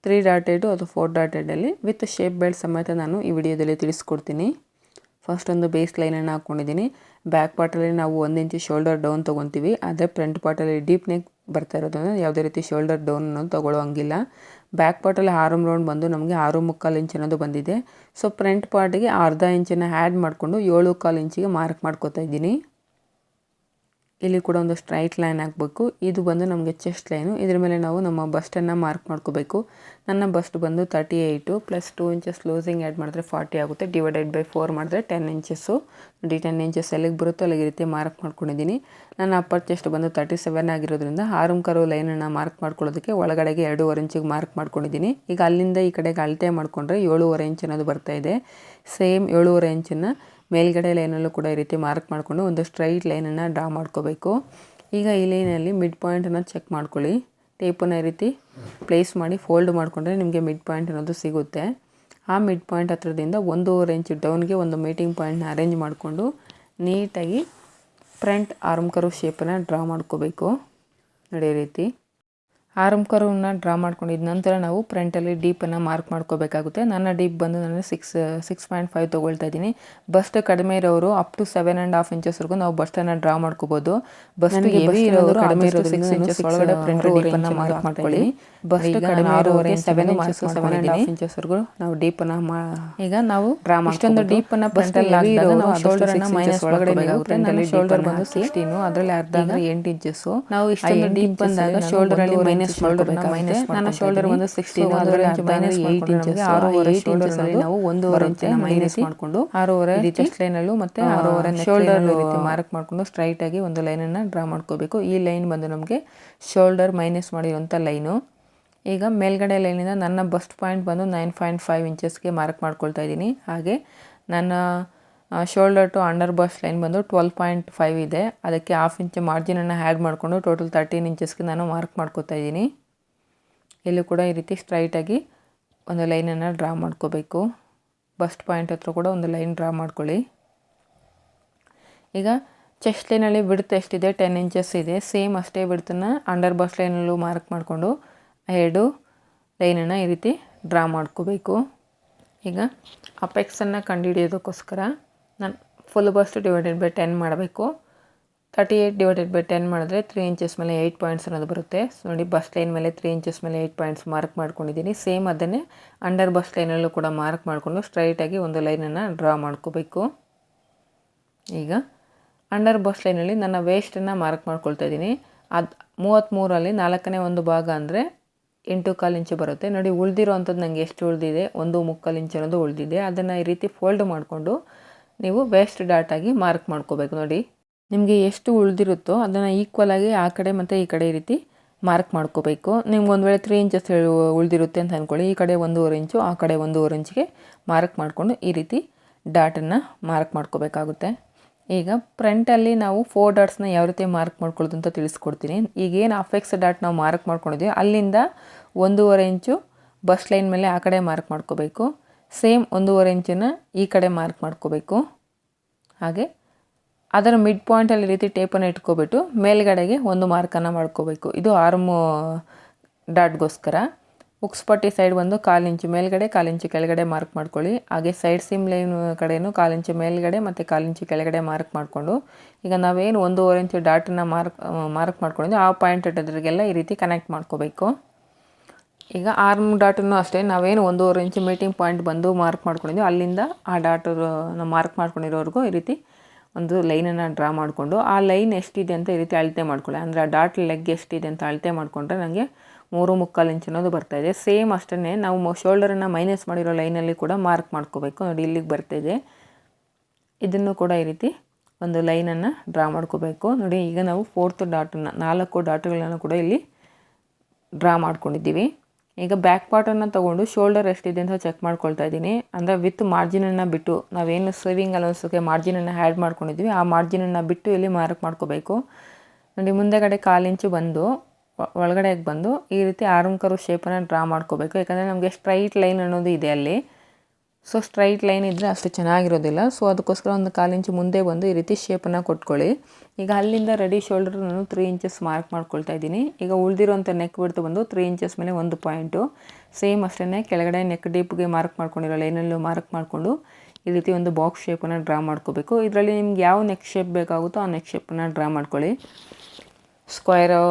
3 ಡಾಟೆಡು ಅಥವಾ 4 ಡಾಟೆಡಲ್ಲಿ ವಿತ್ ಶೇಪ್ ಬೆಲ್ಟ್ ಸಮೇತ ನಾನು ಈ ವಿಡಿಯೋದಲ್ಲಿ ತಿಳಿಸ್ಕೊಡ್ತೀನಿ. ಫಸ್ಟ್ ಒಂದು ಬೇಸ್ ಲೈನನ್ನು ಹಾಕ್ಕೊಂಡಿದ್ದೀನಿ. ಬ್ಯಾಕ್ ಪಾರ್ಟಲ್ಲಿ ನಾವು 1 ಇಂಚು ಶೋಲ್ಡರ್ ಡೌನ್ ತೊಗೊತೀವಿ. ಆದರೆ ಫ್ರಂಟ್ ಪಾರ್ಟಲ್ಲಿ ಡೀಪ್ ನೆಕ್ ಬರ್ತಾ ಇರೋದ್ರಿಂದ ಯಾವುದೇ ರೀತಿ ಶೋಲ್ಡರ್ ಡೌನ್ ಅನ್ನೋದು ತೊಗೊಳ್ಳೋ ಹಂಗಿಲ್ಲ. ಬ್ಯಾಕ್ ಪಾರ್ಟಲ್ಲಿ ಆರ್ಮ್ ರೌಂಡ್ ಬಂದು ನಮಗೆ 6.25 ಇಂಚ್ ಅನ್ನೋದು ಬಂದಿದೆ. ಸೊ ಫ್ರಂಟ್ ಪಾರ್ಟಿಗೆ 1/2 ಇಂಚನ್ನು ಆ್ಯಡ್ ಮಾಡಿಕೊಂಡು 7.25 ಇಂಚಿಗೆ ಮಾರ್ಕ್ ಮಾಡ್ಕೋತಾ ಇದ್ದೀನಿ. ಇಲ್ಲಿ ಕೂಡ ಒಂದು ಸ್ಟ್ರೈಟ್ ಲೈನ್ ಹಾಕಬೇಕು. ಇದು ಬಂದು ನಮಗೆ ಚೆಸ್ಟ್ ಲೈನು. ಇದ್ರ ಮೇಲೆ ನಾವು ನಮ್ಮ ಬಸ್ಟನ್ನು ಮಾರ್ಕ್ ಮಾಡ್ಕೋಬೇಕು. ನನ್ನ ಬಸ್ಟ್ ಬಂದು 38 ಪ್ಲಸ್ 2 ಇಂಚಸ್ ಲೂಸಿಂಗ್ ಆ್ಯಡ್ ಮಾಡಿದ್ರೆ 40 ಆಗುತ್ತೆ. ಡಿವೈಡೆಡ್ ಬೈ 4 ಮಾಡಿದ್ರೆ 10 ಇಂಚಸ್ಸು. ನೋಡಿ 10 ಇಂಚಸ್ ಎಲ್ಲಿಗೆ ಬರುತ್ತೋ ಅಲ್ಲಿಗೆ ರೀತಿ ಮಾರ್ಕ್ ಮಾಡ್ಕೊಂಡಿದ್ದೀನಿ. ನನ್ನ ಅಪ್ಪರ್ ಚೆಸ್ಟ್ ಬಂದು 37 ಆಗಿರೋದ್ರಿಂದ ಆರ್ಮ್ ಕರ್ವ್ ಲೈನನ್ನು ಮಾರ್ಕ್ ಮಾಡ್ಕೊಳ್ಳೋದಕ್ಕೆ ಒಳಗಡೆಗೆ 2.5 ಇಂಚಿಗೆ ಮಾರ್ಕ್ ಮಾಡ್ಕೊಂಡಿದ್ದೀನಿ. ಈಗ ಅಲ್ಲಿಂದ ಈ ಕಡೆಗೆ ಅಳತೆ ಮಾಡಿಕೊಂಡ್ರೆ 7.5 ಇಂಚ್ ಅನ್ನೋದು ಬರ್ತಾ ಇದೆ. ಸೇಮ್ 7.5 ಇಂಚನ್ನು ಮೇಲ್ಗಡೆ ಲೈನಲ್ಲೂ ಕೂಡ ಈ ರೀತಿ ಮಾರ್ಕ್ ಮಾಡಿಕೊಂಡು ಒಂದು ಸ್ಟ್ರೈಟ್ ಲೈನನ್ನು ಡ್ರಾ ಮಾಡ್ಕೋಬೇಕು. ಈಗ ಈ ಲೈನಲ್ಲಿ ಮಿಡ್ ಪಾಯಿಂಟನ್ನು ಚೆಕ್ ಮಾಡ್ಕೊಳ್ಳಿ. ಟೇಪನ್ನು ಈ ರೀತಿ ಪ್ಲೇಸ್ ಮಾಡಿ ಫೋಲ್ಡ್ ಮಾಡಿಕೊಂಡ್ರೆ ನಿಮಗೆ ಮಿಡ್ ಪಾಯಿಂಟ್ ಅನ್ನೋದು ಸಿಗುತ್ತೆ. ಆ ಮಿಡ್ ಪಾಯಿಂಟ್ ಹತ್ರದಿಂದ 1.5 ಇಂಚ್ ಡೌನ್ಗೆ ಒಂದು ಮೀಟಿಂಗ್ ಪಾಯಿಂಟ್ನ ಅರೇಂಜ್ ಮಾಡಿಕೊಂಡು ನೀಟಾಗಿ ಫ್ರಂಟ್ ಆರ್ಮ್ ಕರ್ವ್ ಶೇಪನ್ನು ಡ್ರಾ ಮಾಡ್ಕೋಬೇಕು. ನೋಡಿ ಈ ರೀತಿ ಆರ್ಮ್ ಕರ್ವ್ನ ಡ್ರಾ ಮಾಡ್ಕೊಂಡಿದ್ದ ನಂತರ ನಾವು ಫ್ರಂಟಲ್ಲಿ ಡೀಪನ್ನು ಮಾರ್ಕ್ ಮಾಡ್ಕೋಬೇಕಾಗುತ್ತೆ. ನನ್ನ ಡೀಪ್ ಬಂದು ನಾನು 6.5 ತೊಗೊಳ್ತಾ ಇದ್ದೀನಿ. ಬಸ್ಟ್ ಕಡಿಮೆ ಇರೋರು ಅಪ್ ಟು 7.5 ಇಂಚಸ್ವರೆಗೂ ನಾವು ಬಸ್ಟನ್ನು ಡ್ರಾ ಮಾಡ್ಕೋಬೋದು. ಬಸ್ಟ್ ಹೆವಿ ಇರೋರು ಕಡಿಮೆ ಇರೋದು 6 ಇಂಚಸ್ ಒಳಗಡೆ ಫ್ರಂಟ್ ಡೀಪನ್ನು ಮಾರ್ಕ್ ಮಾಡ್ಕೊಳ್ಳಿ. ಬಸ್ಟ್ ಕಡಿಮೆ ಇರೋರಿಗೆ 7.5 ಇಂಚಸ್ವರೆಗೂ ನಾವು ಡೀಪನ್ನು ಈಗ ನಾವು ಡ್ರಾ ಇಷ್ಟೊಂದು ಡೀಪನ್ನು ಫ್ರಂಟಲ್ಲಿ ಹಾಕಿದಾಗ ನಾವು ಶೋಲ್ಡರನ್ನು ಮೈನಸ್ ಒಳಗಡೆ ಬೇಕಾಗುತ್ತೆ. ನನ್ನ ಶೋಲ್ಡರ್ ಬಂದು 16, ಅದರಲ್ಲಿ ಅರ್ಧ 8 ಇಂಚಸ್ಸು. ನಾವು ಇಷ್ಟೊಂದು ಡೀಪ್ ಬಂದಾಗ ಶೋಲ್ಡರಲ್ಲಿ ಮೈನಸ್ ನನ್ನ ಶೋಲ್ಡರ್ ಒಂದು 16, ಅದರಲ್ಲಿ ಮೈನಸ್ 8 ಇಂಚಸ್. 6.5 ಶೋಲ್ಡರ್ ಅಲ್ಲಿ ನಾವು 1.5 ಇಂಚ್ ಮೈನಸ್ ಮಾಡಿಕೊಂಡು 6.5 ಚೆಸ್ಟ್ ಲೈನಲ್ಲೂ ಮತ್ತೆ 6.5 ಶೋಲ್ಡರ್ ರೀತಿ ಮಾರ್ಕ್ ಮಾಡಿಕೊಂಡು ಸ್ಟ್ರೈಟ್ ಆಗಿ ಒಂದು ಲೈನನ್ನು ಡ್ರಾ ಮಾಡ್ಕೋಬೇಕು. ಈ ಲೈನ್ ಬಂದು ನಮಗೆ ಶೋಲ್ಡರ್ ಮೈನಸ್ ಮಾಡಿರುವಂಥ ಲೈನು. ಈಗ ಮೇಲ್ಗಡೆ ಲೈನಿಂದ ನನ್ನ ಬಸ್ಟ್ ಪಾಯಿಂಟ್ ಬಂದು 9.5 ಇಂಚಸ್ಗೆ ಮಾರ್ಕ್ ಮಾಡ್ಕೊಳ್ತಾ ಇದ್ದೀನಿ. ಹಾಗೆ ನನ್ನ shoulder to under bust line ಬಂದು 12.5 ಇದೆ. ಅದಕ್ಕೆ 1/2 ಇಂಚ್ ಮಾರ್ಜಿನನ್ನು ಆ್ಯಡ್ ಮಾಡಿಕೊಂಡು ಟೋಟಲ್ 13 ಇಂಚಸ್ಗೆ ನಾನು ಮಾರ್ಕ್ ಮಾಡ್ಕೊತಾ ಇದ್ದೀನಿ. ಇಲ್ಲೂ ಕೂಡ ಈ ರೀತಿ ಸ್ಟ್ರೈಟಾಗಿ ಒಂದು ಲೈನನ್ನು ಡ್ರಾ ಮಾಡ್ಕೋಬೇಕು. ಬಸ್ಟ್ ಪಾಯಿಂಟ್ ಹತ್ರ ಕೂಡ ಒಂದು ಲೈನ್ ಡ್ರಾ ಮಾಡ್ಕೊಳ್ಳಿ. ಈಗ ಚೆಸ್ಟ್ ಲೈನಲ್ಲಿ ಬಿಡ್ತ್ ಎಷ್ಟಿದೆ 10 ಇಂಚಸ್ ಇದೆ. ಸೇಮ್ ಅಷ್ಟೇ ಬಿಡ್ತನ್ನು ಅಂಡರ್ ಬಸ್ಟ್ ಲೈನಲ್ಲೂ ಮಾರ್ಕ್ ಮಾಡಿಕೊಂಡು 2 ಲೈನನ್ನು ಈ ರೀತಿ ಡ್ರಾ ಮಾಡ್ಕೋಬೇಕು. ಈಗ ಅಪೆಕ್ಸನ್ನು ಕಂಡುಹಿಡಿಯೋದಕ್ಕೋಸ್ಕರ ನಾನು ಫುಲ್ ಬಸ್ಟ್ ಡಿವೈಡೆಡ್ ಬೈ 10 ಮಾಡಬೇಕು. 38 ಡಿವೈಡೆಡ್ ಬೈ 10 ಮಾಡಿದ್ರೆ 3 ಇಂಚಸ್ ಮೇಲೆ 8 ಪಾಯಿಂಟ್ಸ್ ಅನ್ನೋದು ಬರುತ್ತೆ. ನೋಡಿ ಬಸ್ಟ್ ಲೈನ್ ಮೇಲೆ 3 ಇಂಚಸ್ ಮೇಲೆ 8 ಪಾಯಿಂಟ್ಸ್ ಮಾರ್ಕ್ ಮಾಡ್ಕೊಂಡಿದ್ದೀನಿ. ಸೇಮ್ ಅದನ್ನೇ ಅಂಡರ್ ಬಸ್ಟ್ ಲೈನಲ್ಲೂ ಕೂಡ ಮಾರ್ಕ್ ಮಾಡಿಕೊಂಡು ಸ್ಟ್ರೈಟಾಗಿ ಒಂದು ಲೈನನ್ನು ಡ್ರಾ ಮಾಡ್ಕೋಬೇಕು. ಈಗ ಅಂಡರ್ ಬಸ್ಟ್ ಲೈನಲ್ಲಿ ನನ್ನ ವೇಸ್ಟನ್ನು ಮಾರ್ಕ್ ಮಾಡ್ಕೊಳ್ತಾ ಇದ್ದೀನಿ. ಅದು 33ರಲ್ಲಿ 4ನೇ ಒಂದು ಭಾಗ ಅಂದರೆ 8.25 ಇಂಚು ಬರುತ್ತೆ. ನೋಡಿ ಉಳಿದಿರೋ ಅಂಥದ್ದು ನನಗೆ ಎಷ್ಟು ಉಳಿದಿದೆ 1.25 ಇಂಚ್ ಅನ್ನೋದು ಉಳಿದಿದೆ. ಅದನ್ನು ಈ ರೀತಿ ಫೋಲ್ಡ್ ಮಾಡಿಕೊಂಡು ನೀವು ವೇಸ್ಟ್ ಡಾಟಾಗಿ ಮಾರ್ಕ್ ಮಾಡ್ಕೋಬೇಕು. ನೋಡಿ ನಿಮಗೆ ಎಷ್ಟು ಉಳಿದಿರುತ್ತೋ ಅದನ್ನು ಈಕ್ವಲಾಗಿ ಆ ಕಡೆ ಮತ್ತು ಈ ಕಡೆ ಈ ರೀತಿ ಮಾರ್ಕ್ ಮಾಡ್ಕೋಬೇಕು. ನಿಮ್ಗೆ ಒಂದು ವೇಳೆ 3 ಇಂಚಸ್ ಉಳಿದಿರುತ್ತೆ ಅಂತ ಅಂದ್ಕೊಳ್ಳಿ, ಈ ಕಡೆ 1.5 ಇಂಚು ಆ ಕಡೆ 1.5 ಇಂಚಿಗೆ ಮಾರ್ಕ್ ಮಾಡಿಕೊಂಡು ಈ ರೀತಿ ಡಾಟನ್ನು ಮಾರ್ಕ್ ಮಾಡ್ಕೋಬೇಕಾಗುತ್ತೆ. ಈಗ ಫ್ರಂಟಲ್ಲಿ ನಾವು 4 ಡಾಟ್ಸ್ನ ಯಾವ ರೀತಿ ಮಾರ್ಕ್ ಮಾಡ್ಕೊಳ್ಳೋದು ಅಂತ ತಿಳಿಸ್ಕೊಡ್ತೀನಿ. ಈಗೇನು ಅಫೆಕ್ಸ್ ಡಾಟ್ ನಾವು ಮಾರ್ಕ್ ಮಾಡ್ಕೊಂಡಿದ್ದೀವಿ ಅಲ್ಲಿಂದ 1.5 ಇಂಚು ಬಸ್ಟ್ ಲೈನ್ ಮೇಲೆ ಆ ಕಡೆ ಮಾರ್ಕ್ ಮಾಡ್ಕೋಬೇಕು. ಸೇಮ್ 1.5 ಇಂಚನ್ನು ಈ ಕಡೆ ಮಾರ್ಕ್ ಮಾಡ್ಕೋಬೇಕು. ಹಾಗೆ ಅದರ ಮಿಡ್ ಪಾಯಿಂಟಲ್ಲಿ ಈ ರೀತಿ ಟೇಪನ್ನು ಇಟ್ಕೊಬಿಟ್ಟು ಮೇಲ್ಗಡೆಗೆ ಒಂದು ಮಾರ್ಕನ್ನು ಮಾಡ್ಕೋಬೇಕು. ಇದು ಆರ್ಮ್ ಡಾಟ್ಗೋಸ್ಕರ. ಉಕ್ಸ್ಪಟ್ಟಿ ಸೈಡ್ ಬಂದು 1/4 ಇಂಚು ಮೇಲ್ಗಡೆ 1/4 ಇಂಚು ಕೆಳಗಡೆ ಮಾರ್ಕ್ ಮಾಡ್ಕೊಳ್ಳಿ. ಹಾಗೆ ಸೈಡ್ ಸಿಮ್ ಲೈನ್ ಕಡೆಯೂ 1/4 ಇಂಚು ಮೇಲ್ಗಡೆ ಮತ್ತು 1/4 ಇಂಚು ಕೆಳಗಡೆ ಮಾರ್ಕ್ ಮಾಡಿಕೊಂಡು ಈಗ ನಾವೇನು 1.5 ಇಂಚು ಡಾಟನ್ನು ಮಾರ್ಕ್ ಮಾಡ್ಕೊಂಡಿದ್ದೀವಿ ಆ ಪಾಯಿಂಟ್ ಎದುರಿಗೆಲ್ಲ ಈ ರೀತಿ ಕನೆಕ್ಟ್ ಮಾಡ್ಕೋಬೇಕು. ಈಗ ಆರ್ಮ್ ಡಾಟನ್ನು ಅಷ್ಟೇ ನಾವೇನು 1.5 ಇಂಚು ಮೀಟಿಂಗ್ ಪಾಯಿಂಟ್ ಬಂದು ಮಾರ್ಕ್ ಮಾಡ್ಕೊಂಡಿದ್ದೀವಿ ಅಲ್ಲಿಂದ ಆ ಡಾಟ್ ನಾವು ಮಾರ್ಕ್ ಮಾಡ್ಕೊಂಡಿರೋವರೆಗೂ ಈ ರೀತಿ ಒಂದು ಲೈನನ್ನು ಡ್ರಾ ಮಾಡಿಕೊಂಡು ಆ ಲೈನ್ ಎಷ್ಟಿದೆ ಅಂತ ಈ ರೀತಿ ಅಳತೆ ಮಾಡ್ಕೊಳ್ಳಿ. ಅಂದರೆ ಆ ಡಾಟ್ ಲೆಗ್ ಎಷ್ಟಿದೆ ಅಂತ ಅಳತೆ ಮಾಡಿಕೊಂಡ್ರೆ ನನಗೆ 3.25 ಇಂಚ್ ಅನ್ನೋದು ಬರ್ತಾಯಿದೆ. ಸೇಮ್ ಅಷ್ಟೇ ನಾವು ಶೋಲ್ಡರನ್ನು ಮೈನಸ್ ಮಾಡಿರೋ ಲೈನಲ್ಲಿ ಕೂಡ ಮಾರ್ಕ್ ಮಾಡ್ಕೋಬೇಕು. ನೋಡಿ ಇಲ್ಲಿಗೆ ಬರ್ತಾಯಿದೆ. ಇದನ್ನು ಕೂಡ ಈ ರೀತಿ ಒಂದು ಲೈನನ್ನು ಡ್ರಾ ಮಾಡ್ಕೋಬೇಕು. ನೋಡಿ ಈಗ ನಾವು 4th ಡಾಟನ್ನು 4 ಡಾಟ್ಗಳನ್ನು ಕೂಡ ಇಲ್ಲಿ ಡ್ರಾ ಮಾಡ್ಕೊಂಡಿದ್ದೀವಿ. ಈಗ ಬ್ಯಾಕ್ ಪಾರ್ಟನ್ನು ತೊಗೊಂಡು ಶೋಲ್ಡರ್ ಎಷ್ಟಿದೆ ಅಂತ ಚೆಕ್ ಮಾಡ್ಕೊಳ್ತಾ ಇದ್ದೀನಿ. ಅಂದರೆ ವಿತ್ ಮಾರ್ಜಿನನ್ನು ಬಿಟ್ಟು ನಾವೇನು ಸೇವಿಂಗ್ ಅಲೌನ್ಸ್ಗೆ ಮಾರ್ಜಿನನ್ನು ಆ್ಯಡ್ ಮಾಡ್ಕೊಂಡಿದ್ದೀವಿ ಆ ಮಾರ್ಜಿನನ್ನು ಬಿಟ್ಟು ಇಲ್ಲಿ ಮಾರ್ಕ್ ಮಾಡ್ಕೋಬೇಕು. ನೋಡಿ ಮುಂದೆಗಡೆ 1/4 ಇಂಚು ಬಂದು ಒಳಗಡೆಗೆ ಬಂದು ಈ ರೀತಿ ಆರ್ಮ್ ಕರ್ವ್ ಶೇಪನ್ನು ಡ್ರಾ ಮಾಡ್ಕೋಬೇಕು. ಯಾಕಂದರೆ ನಮಗೆ ಸ್ಟ್ರೈಟ್ ಲೈನ್ ಅನ್ನೋದು ಇದೆ ಅಲ್ಲಿ. ಸೊ ಸ್ಟ್ರೈಟ್ ಲೈನ್ ಇದ್ದರೆ ಅಷ್ಟು ಚೆನ್ನಾಗಿರೋದಿಲ್ಲ. ಸೊ ಅದಕ್ಕೋಸ್ಕರ ಒಂದು 1/4 ಇಂಚು ಮುಂದೆ ಬಂದು ಈ ರೀತಿ ಶೇಪನ್ನು ಕೊಟ್ಕೊಳ್ಳಿ. ಈಗ ಅಲ್ಲಿಂದ ರೆಡಿ ಶೋಲ್ಡರ್ ನಾನು 3 ಇಂಚಸ್ ಮಾರ್ಕ್ ಮಾಡ್ಕೊಳ್ತಾ ಇದ್ದೀನಿ. ಈಗ ಉಳಿದಿರೋಂಥ ನೆಕ್ ಬಿಡ್ತು ಬಂದು 3 ಇಂಚಸ್ ಮೇಲೆ 1 ಪಾಯಿಂಟು. ಸೇಮ್ ಅಷ್ಟೇ ಕೆಳಗಡೆ ನೆಕ್ ಡೀಪ್ಗೆ ಮಾರ್ಕ್ ಮಾಡ್ಕೊಂಡಿರೋ ಲೈನಲ್ಲೂ ಮಾರ್ಕ್ ಮಾಡಿಕೊಂಡು ಈ ರೀತಿ ಒಂದು ಬಾಕ್ಸ್ ಶೇಪನ್ನು ಡ್ರಾ ಮಾಡ್ಕೋಬೇಕು. ಇದರಲ್ಲಿ ನಿಮ್ಗೆ ಯಾವ ನೆಕ್ ಶೇಪ್ ಬೇಕಾಗುತ್ತೋ ಆ ನೆಕ್ ಶೇಪನ್ನು ಡ್ರಾ ಮಾಡ್ಕೊಳ್ಳಿ. ಸ್ಕ್ವೇರು,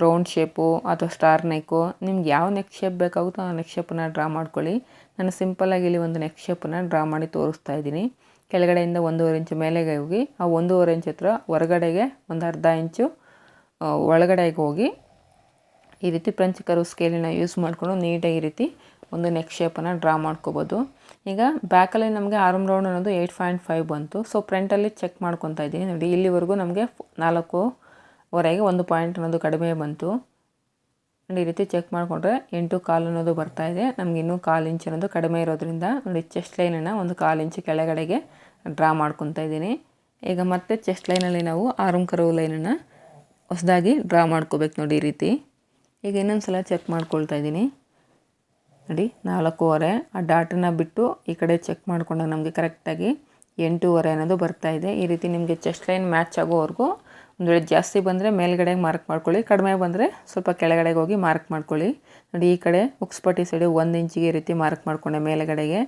ರೌಂಡ್ ಶೇಪು ಅಥವಾ ಸ್ಟಾರ್ ನೆಕ್ಕು ನಿಮ್ಗೆ ಯಾವ ನೆಕ್ ಶೇಪ್ ಬೇಕಾಗುತ್ತೋ ಆ ನೆಕ್ ಶೇಪನ್ನು ಡ್ರಾ ಮಾಡ್ಕೊಳ್ಳಿ. ನಾನು ಸಿಂಪಲ್ಲಾಗಿ ಇಲ್ಲಿ ಒಂದು ನೆಕ್ ಶೇಪನ್ನು ಡ್ರಾ ಮಾಡಿ ತೋರಿಸ್ತಾ ಇದ್ದೀನಿ. ಕೆಳಗಡೆಯಿಂದ 1.5 ಇಂಚು ಮೇಲೆಗೆ ಹೋಗಿ ಆ 1.5 ಇಂಚ್ ಹತ್ರ ಹೊರಗಡೆಗೆ ಒಂದು 1/2 ಇಂಚು ಒಳಗಡೆಗೆ ಹೋಗಿ ಈ ರೀತಿ ಫ್ರೆಂಚ್ ಕರ್ವ್ ಸ್ಕೇಲನ್ನು ಯೂಸ್ ಮಾಡಿಕೊಂಡು ನೀಟಾಗಿ ಈ ರೀತಿ ಒಂದು ನೆಕ್ ಶೇಪನ್ನು ಡ್ರಾ ಮಾಡ್ಕೋಬೋದು. ಈಗ ಬ್ಯಾಕಲ್ಲಿ ನಮಗೆ ಆರ್ಮ್ ರೌಂಡ್ ಅನ್ನೋದು 8.5 ಬಂತು. ಸೊ ಫ್ರಂಟಲ್ಲಿ ಚೆಕ್ ಮಾಡ್ಕೊತಾ ಇದ್ದೀನಿ. ನೋಡಿ ಇಲ್ಲಿವರೆಗೂ ನಮಗೆ 4.25 1 ಪಾಯಿಂಟ್ ಅನ್ನೋದು ಕಡಿಮೆ ಬಂತು. ನೋಡಿ ಈ ರೀತಿ ಚೆಕ್ ಮಾಡಿಕೊಂಡ್ರೆ 8.25 ಅನ್ನೋದು ಬರ್ತಾಯಿದೆ. ನಮ್ಗೆ ಇನ್ನೂ 1/4 ಇಂಚ್ ಅನ್ನೋದು ಕಡಿಮೆ ಇರೋದ್ರಿಂದ ನೋಡಿ ಚೆಸ್ಟ್ ಲೈನನ್ನು ಒಂದು 1/4 ಇಂಚು ಕೆಳಗಡೆಗೆ ಡ್ರಾ ಮಾಡ್ಕೊತಾ ಇದ್ದೀನಿ. ಈಗ ಮತ್ತೆ ಚೆಸ್ಟ್ ಲೈನಲ್ಲಿ ನಾವು ಆರ್ಮ್ ಕರ್ವ್ ಲೈನನ್ನು ಹೊಸದಾಗಿ ಡ್ರಾ ಮಾಡ್ಕೋಬೇಕು. ನೋಡಿ ಈ ರೀತಿ ಈಗ ಇನ್ನೊಂದು ಸಲ ಚೆಕ್ ಮಾಡ್ಕೊಳ್ತಾ ಇದ್ದೀನಿ. ನೋಡಿ 4.25 ಆ ಡಾಟನ್ನು ಬಿಟ್ಟು ಈ ಕಡೆ ಚೆಕ್ ಮಾಡಿಕೊಂಡಾಗ ನಮಗೆ ಕರೆಕ್ಟಾಗಿ 8.25 ಅನ್ನೋದು ಬರ್ತಾಯಿದೆ. ಈ ರೀತಿ ನಿಮಗೆ ಚೆಸ್ಟ್ ಲೈನ್ ಮ್ಯಾಚ್ ಆಗೋವರೆಗೂ ಒಂದು ವೇಳೆ ಜಾಸ್ತಿ ಬಂದರೆ ಮೇಲ್ಗಡೆಗೆ ಮಾರ್ಕ್ ಮಾಡ್ಕೊಳ್ಳಿ, ಕಡಿಮೆ ಬಂದರೆ ಸ್ವಲ್ಪ ಕೆಳಗಡೆಗೆ ಹೋಗಿ ಮಾರ್ಕ್ ಮಾಡ್ಕೊಳ್ಳಿ. ನೋಡಿ ಈ ಕಡೆ ಉಕ್ಸ್ಪಟ್ಟಿ ಸೈಡು 1 ಇಂಚಿಗೆ ಈ ರೀತಿ ಮಾರ್ಕ್ ಮಾಡಿಕೊಂಡೆ ಮೇಲ್ಗಡೆಗೆ.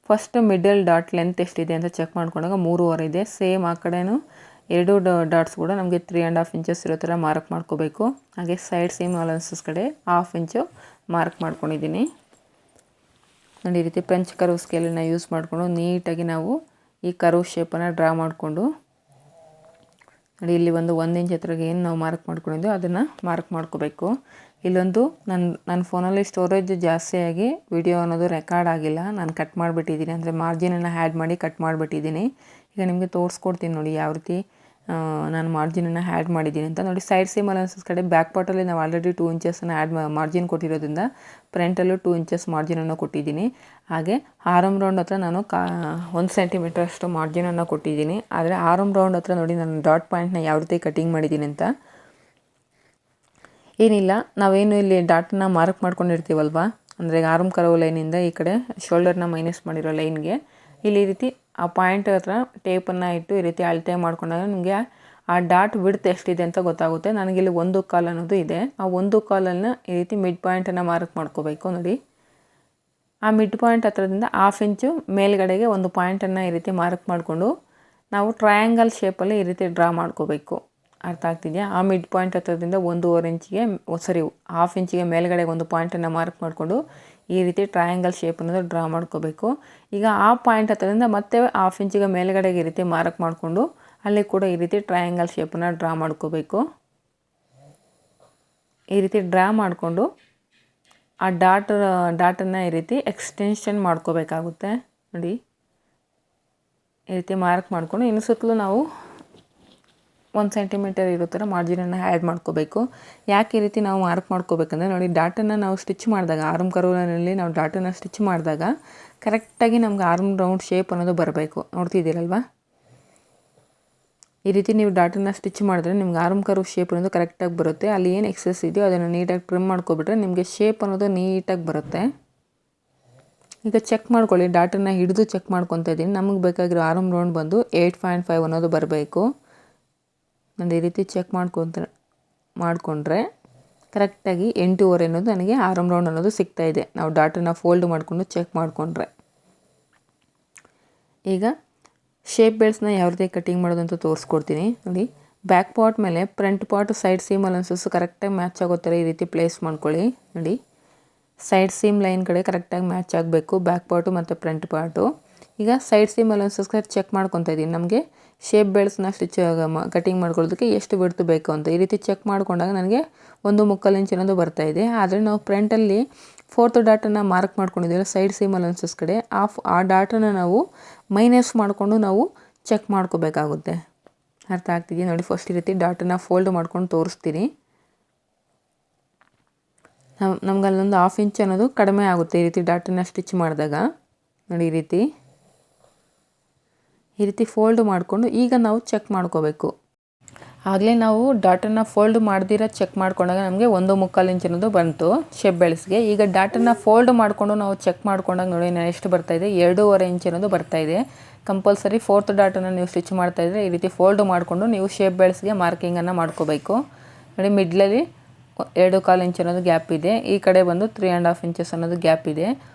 ಫಸ್ಟ್ ಮಿಡಲ್ ಡಾಟ್ ಲೆಂತ್ ಎಷ್ಟಿದೆ ಅಂತ ಚೆಕ್ ಮಾಡ್ಕೊಂಡಾಗ 3.25 ಇದೆ. ಸೇಮ್ ಆ ಕಡೆನೂ 2 ಡಾಟ್ಸ್ ಕೂಡ ನಮಗೆ 3.5 ಇಂಚಸ್ ಇರೋ ಥರ ಮಾರ್ಕ್ ಮಾಡ್ಕೋಬೇಕು. ಹಾಗೆ ಸೈಡ್ ಸೀಮ್ ಅಲೌನ್ಸಸ್ ಕಡೆ 1/2 ಇಂಚು ಮಾರ್ಕ್ ಮಾಡ್ಕೊಂಡಿದ್ದೀನಿ. ನೋಡಿ ಈ ರೀತಿ ಫ್ರೆಂಚ್ ಕರ್ವ್ ಸ್ಕೇಲನ್ನು ಯೂಸ್ ಮಾಡಿಕೊಂಡು ನೀಟಾಗಿ ನಾವು ಈ ಕರ್ವ್ ಶೇಪನ್ನು ಡ್ರಾ ಮಾಡಿಕೊಂಡು ನೋಡಿ ಇಲ್ಲಿ ಒಂದು 1 ಇಂಚ್ ಹತ್ರಗೆ ಏನು ನಾವು ಮಾರ್ಕ್ ಮಾಡ್ಕೊಂಡಿದ್ದೀವಿ ಅದನ್ನು ಮಾರ್ಕ್ ಮಾಡ್ಕೋಬೇಕು. ಇಲ್ಲೊಂದು ನನ್ನ ಫೋನಲ್ಲಿ ಸ್ಟೋರೇಜ್ ಜಾಸ್ತಿಯಾಗಿ ವಿಡಿಯೋ ಅನ್ನೋದು ರೆಕಾರ್ಡ್ ಆಗಿಲ್ಲ. ನಾನು ಕಟ್ ಮಾಡಿಬಿಟ್ಟಿದ್ದೀನಿ, ಅಂದರೆ ಮಾರ್ಜಿನನ್ನು ಆ್ಯಡ್ ಮಾಡಿ ಕಟ್ ಮಾಡಿಬಿಟ್ಟಿದ್ದೀನಿ. ಈಗ ನಿಮಗೆ ತೋರಿಸ್ಕೊಡ್ತೀನಿ ನೋಡಿ ಯಾವ ರೀತಿ ನಾನು ಮಾರ್ಜಿನನ್ನು ಆ್ಯಡ್ ಮಾಡಿದ್ದೀನಿ ಅಂತ ನೋಡಿ. ಸೈಡ್ ಸೀಮ್ ಅಲೌನ್ಸಸ್ ಕಡೆ ಬ್ಯಾಕ್ ಪಾರ್ಟಲ್ಲಿ ನಾವು ಆಲ್ರೆಡಿ 2 ಇಂಚಸ್ಸನ್ನು ಮಾರ್ಜಿನ್ ಕೊಟ್ಟಿರೋದ್ರಿಂದ ಫ್ರಂಟಲ್ಲೂ 2 ಇಂಚಸ್ ಮಾರ್ಜಿನನ್ನು ಕೊಟ್ಟಿದ್ದೀನಿ. ಹಾಗೆ ಆರಮ್ ರೌಂಡ್ ಹತ್ರ ನಾನು 1 ಸೆಂಟಿಮೀಟರ್ ಅಷ್ಟು ಮಾರ್ಜಿನನ್ನು ಕೊಟ್ಟಿದ್ದೀನಿ. ಆದರೆ ಆರಮ್ ರೌಂಡ್ ಹತ್ರ ನೋಡಿ ನಾನು ಡಾಟ್ ಪಾಯಿಂಟ್ನ ಯಾವ ರೀತಿ ಕಟಿಂಗ್ ಮಾಡಿದ್ದೀನಿ ಅಂತ. ಏನಿಲ್ಲ, ನಾವೇನು ಇಲ್ಲಿ ಡಾಟನ್ನ ಮಾರ್ಕ್ ಮಾಡ್ಕೊಂಡಿರ್ತೀವಲ್ವ, ಅಂದರೆ ಆರಮ್ ಕರ್ವ್ ಲೈನಿಂದ ಈ ಕಡೆ ಶೋಲ್ಡರ್ನ ಮೈನಸ್ ಮಾಡಿರೋ ಲೈನ್ಗೆ ಇಲ್ಲಿ ಈ ರೀತಿ ಆ ಪಾಯಿಂಟ್ ಹತ್ರ ಟೇಪನ್ನು ಇಟ್ಟು ಈ ರೀತಿ ಅಳತೆ ಮಾಡ್ಕೊಂಡಾಗ ನಿಮಗೆ ಆ ಡಾಟ್ ವಿಡ್ತ್ ಎಷ್ಟಿದೆ ಅಂತ ಗೊತ್ತಾಗುತ್ತೆ. ನನಗಿಲ್ಲಿ 1 ಕಾಲ್ ಅನ್ನೋದು ಇದೆ. ಆ 1 ಕಾಲನ್ನು ಈ ರೀತಿ ಮಿಡ್ ಪಾಯಿಂಟನ್ನು ಮಾರ್ಕ್ ಮಾಡ್ಕೋಬೇಕು ನೋಡಿ. ಆ ಮಿಡ್ ಪಾಯಿಂಟ್ ಹತ್ರದಿಂದ 1/2 ಇಂಚು ಮೇಲ್ಗಡೆಗೆ ಒಂದು ಪಾಯಿಂಟನ್ನು ಈ ರೀತಿ ಮಾರ್ಕ್ ಮಾಡಿಕೊಂಡು ನಾವು ಟ್ರಯಾಂಗಲ್ ಶೇಪಲ್ಲಿ ಈ ರೀತಿ ಡ್ರಾ ಮಾಡ್ಕೋಬೇಕು. ಅರ್ಥ ಆಗ್ತಿದೆಯಾ? ಆ ಮಿಡ್ ಪಾಯಿಂಟ್ ಹತ್ರದಿಂದ 1.5 ಇಂಚಿಗೆ 1/2 ಇಂಚಿಗೆ ಮೇಲ್ಗಡೆ ಒಂದು ಪಾಯಿಂಟನ್ನು ಮಾರ್ಕ್ ಮಾಡಿಕೊಂಡು ಈ ರೀತಿ ಟ್ರಯಾಂಗಲ್ ಶೇಪ್ ಅನ್ನೋದು ಡ್ರಾ ಮಾಡ್ಕೋಬೇಕು. ಈಗ ಆ ಪಾಯಿಂಟ್ ಹತ್ರದಿಂದ ಮತ್ತೆ 1/2 ಇಂಚಿಗೆ ಮೇಲ್ಗಡೆಗೆ ಈ ರೀತಿ ಮಾರ್ಕ್ ಮಾಡಿಕೊಂಡು ಅಲ್ಲಿ ಕೂಡ ಈ ರೀತಿ ಟ್ರಯಾಂಗಲ್ ಶೇಪನ್ನು ಡ್ರಾ ಮಾಡ್ಕೋಬೇಕು. ಈ ರೀತಿ ಡ್ರಾ ಮಾಡಿಕೊಂಡು ಆ ಡಾಟನ್ನು ಈ ರೀತಿ ಎಕ್ಸ್ಟೆನ್ಷನ್ ಮಾಡ್ಕೋಬೇಕಾಗುತ್ತೆ ನೋಡಿ. ಈ ರೀತಿ ಮಾರ್ಕ್ ಮಾಡಿಕೊಂಡು ಇನ್ನು ಸುತ್ತಲೂ ನಾವು 1 ಸೆಂಟಿಮೀಟರ್ ಇರೋ ಥರ ಮಾರ್ಜಿನನ್ನು ಆ್ಯಡ್ ಮಾಡ್ಕೋಬೇಕು. ಯಾಕೆ ಈ ರೀತಿ ನಾವು ಮಾರ್ಕ್ ಮಾಡ್ಕೋಬೇಕಂದ್ರೆ ನೋಡಿ, ಡಾಟನ್ನು ನಾವು ಸ್ಟಿಚ್ ಮಾಡಿದಾಗ ಆರ್ಮ್ ಕರ್ವ್ನಲ್ಲಿ ನಾವು ಡಾಟನ್ನು ಸ್ಟಿಚ್ ಮಾಡಿದಾಗ ಕರೆಕ್ಟಾಗಿ ನಮ್ಗೆ ಆರ್ಮ್ ರೌಂಡ್ ಶೇಪ್ ಅನ್ನೋದು ಬರಬೇಕು. ನೋಡ್ತಿದ್ದೀರಲ್ವ? ಈ ರೀತಿ ನೀವು ಡಾಟನ್ನು ಸ್ಟಿಚ್ ಮಾಡಿದ್ರೆ ನಿಮ್ಗೆ ಆರ್ಮ್ ಕರ್ವ್ ಶೇಪ್ ಅನ್ನೋದು ಕರೆಕ್ಟಾಗಿ ಬರುತ್ತೆ. ಅಲ್ಲಿ ಏನು ಎಕ್ಸೆಸ್ ಇದೆಯೋ ಅದನ್ನು ನೀಟಾಗಿ ಟ್ರಿಮ್ ಮಾಡ್ಕೊಬಿಟ್ರೆ ನಿಮಗೆ ಶೇಪ್ ಅನ್ನೋದು ನೀಟಾಗಿ ಬರುತ್ತೆ. ಈಗ ಚೆಕ್ ಮಾಡ್ಕೊಳ್ಳಿ, ಡಾಟನ್ನು ಹಿಡಿದು ಚೆಕ್ ಮಾಡ್ಕೊತಾ ಇದ್ದೀನಿ. ನಮಗೆ ಬೇಕಾಗಿರೋ ಆರ್ಮ್ ರೌಂಡ್ ಬಂದು 8.5 ಅನ್ನೋದು ಬರಬೇಕು. ನಾನು ಈ ರೀತಿ ಚೆಕ್ ಮಾಡಿಕೊಂಡ್ರೆ ಕರೆಕ್ಟಾಗಿ 8.5 ಅನ್ನೋದು ನನಗೆ ಆರಮ್ ರೌಂಡ್ ಅನ್ನೋದು ಸಿಗ್ತಾಯಿದೆ, ನಾವು ಡಾಟನ್ನು ಫೋಲ್ಡ್ ಮಾಡಿಕೊಂಡು ಚೆಕ್ ಮಾಡಿಕೊಂಡ್ರೆ. ಈಗ ಶೇಪ್ ಬೆಲ್ಟ್ಸ್ನ ಯಾವ ರೀತಿ ಕಟಿಂಗ್ ಮಾಡೋದು ಅಂತ ತೋರಿಸ್ಕೊಡ್ತೀನಿ ನೋಡಿ. ಬ್ಯಾಕ್ ಪಾರ್ಟ್ ಮೇಲೆ front part side seam allowances ಕರೆಕ್ಟಾಗಿ ಮ್ಯಾಚ್ ಆಗೋ ಥರ ಈ ರೀತಿ ಪ್ಲೇಸ್ ಮಾಡ್ಕೊಳ್ಳಿ ನೋಡಿ. ಸೈಡ್ ಸೀಮ್ ಲೈನ್ ಕಡೆ ಕರೆಕ್ಟಾಗಿ ಮ್ಯಾಚ್ ಆಗಬೇಕು ಬ್ಯಾಕ್ ಪಾರ್ಟು ಮತ್ತು ಫ್ರಂಟ್ ಪಾರ್ಟು. ಈಗ ಸೈಡ್ ಸೀಮ್ ಅಲೌನ್ಸಸ್ಗೆ ಚೆಕ್ ಮಾಡ್ಕೊತಾ ಇದ್ದೀನಿ, ನಮಗೆ ಶೇಪ್ ಬೆಲ್ಟ್ಸ್ನ ಸ್ಟಿಚ್ ಕಟಿಂಗ್ ಮಾಡ್ಕೊಳ್ಳೋದಕ್ಕೆ ಎಷ್ಟು ಬಿಡ್ತು ಬೇಕು ಅಂತ. ಈ ರೀತಿ ಚೆಕ್ ಮಾಡಿಕೊಂಡಾಗ ನನಗೆ 1.25 ಇಂಚ್ ಅನ್ನೋದು ಬರ್ತಾಯಿದೆ. ಆದರೆ ನಾವು ಫ್ರಂಟಲ್ಲಿ 4th ಡಾಟನ್ನು ಮಾರ್ಕ್ ಮಾಡ್ಕೊಂಡಿದ್ದೀವಿ ಸೈಡ್ ಸೀಮ್ ಅಲೌನ್ಸಸ್ ಕಡೆ, ಆ ಡಾಟನ್ನು ನಾವು ಮೈನಸ್ ಮಾಡಿಕೊಂಡು ನಾವು ಚೆಕ್ ಮಾಡ್ಕೋಬೇಕಾಗುತ್ತೆ. ಅರ್ಥ ಆಗ್ತಿದೆಯಾ ನೋಡಿ? ಫಸ್ಟ್ ಈ ರೀತಿ ಡಾಟನ್ನು ಫೋಲ್ಡ್ ಮಾಡ್ಕೊಂಡು ತೋರಿಸ್ತೀನಿ. ನಮ್ಗೆ ಅಲ್ಲೊಂದು 1/2 ಇಂಚ್ ಅನ್ನೋದು ಕಡಿಮೆ ಆಗುತ್ತೆ ಈ ರೀತಿ ಡಾಟನ್ನು ಸ್ಟಿಚ್ ಮಾಡಿದಾಗ ನೋಡಿ. ಈ ರೀತಿ ಫೋಲ್ಡ್ ಮಾಡಿಕೊಂಡು ಈಗ ನಾವು ಚೆಕ್ ಮಾಡ್ಕೋಬೇಕು. ಆಗಲೇ ನಾವು ಡಾಟನ್ನು ಫೋಲ್ಡ್ ಮಾಡ್ದಿರ ಚೆಕ್ ಮಾಡ್ಕೊಂಡಾಗ ನಮಗೆ 1.25 ಇಂಚ್ ಅನ್ನೋದು ಬಂತು ಶೇಪ್ ಬೆಲ್ಟ್ಸ್ಗೆ. ಈಗ ಡಾಟನ್ನು ಫೋಲ್ಡ್ ಮಾಡಿಕೊಂಡು ನಾವು ಚೆಕ್ ಮಾಡ್ಕೊಂಡಾಗ ನೋಡಿ ನಾನು ಎಷ್ಟು ಬರ್ತಾಯಿದೆ, 2.5 ಇಂಚ್ ಅನ್ನೋದು ಬರ್ತಾಯಿದೆ. ಕಂಪಲ್ಸರಿ 4th ಡಾಟನ್ನು ನೀವು ಸ್ಟಿಚ್ ಮಾಡ್ತಾಯಿದ್ರೆ ಈ ರೀತಿ ಫೋಲ್ಡ್ ಮಾಡಿಕೊಂಡು ನೀವು ಶೇಪ್ ಬೆಲ್ಟ್ಸ್ಗೆ ಮಾರ್ಕಿಂಗನ್ನು ಮಾಡ್ಕೋಬೇಕು ನೋಡಿ. ಮಿಡ್ಲಲ್ಲಿ 2.25 ಇಂಚ್ ಅನ್ನೋದು ಗ್ಯಾಪ್ ಇದೆ. ಈ ಕಡೆ ಬಂದು 3.5 ಇಂಚಸ್ ಅನ್ನೋದು ಗ್ಯಾಪ್ ಇದೆ.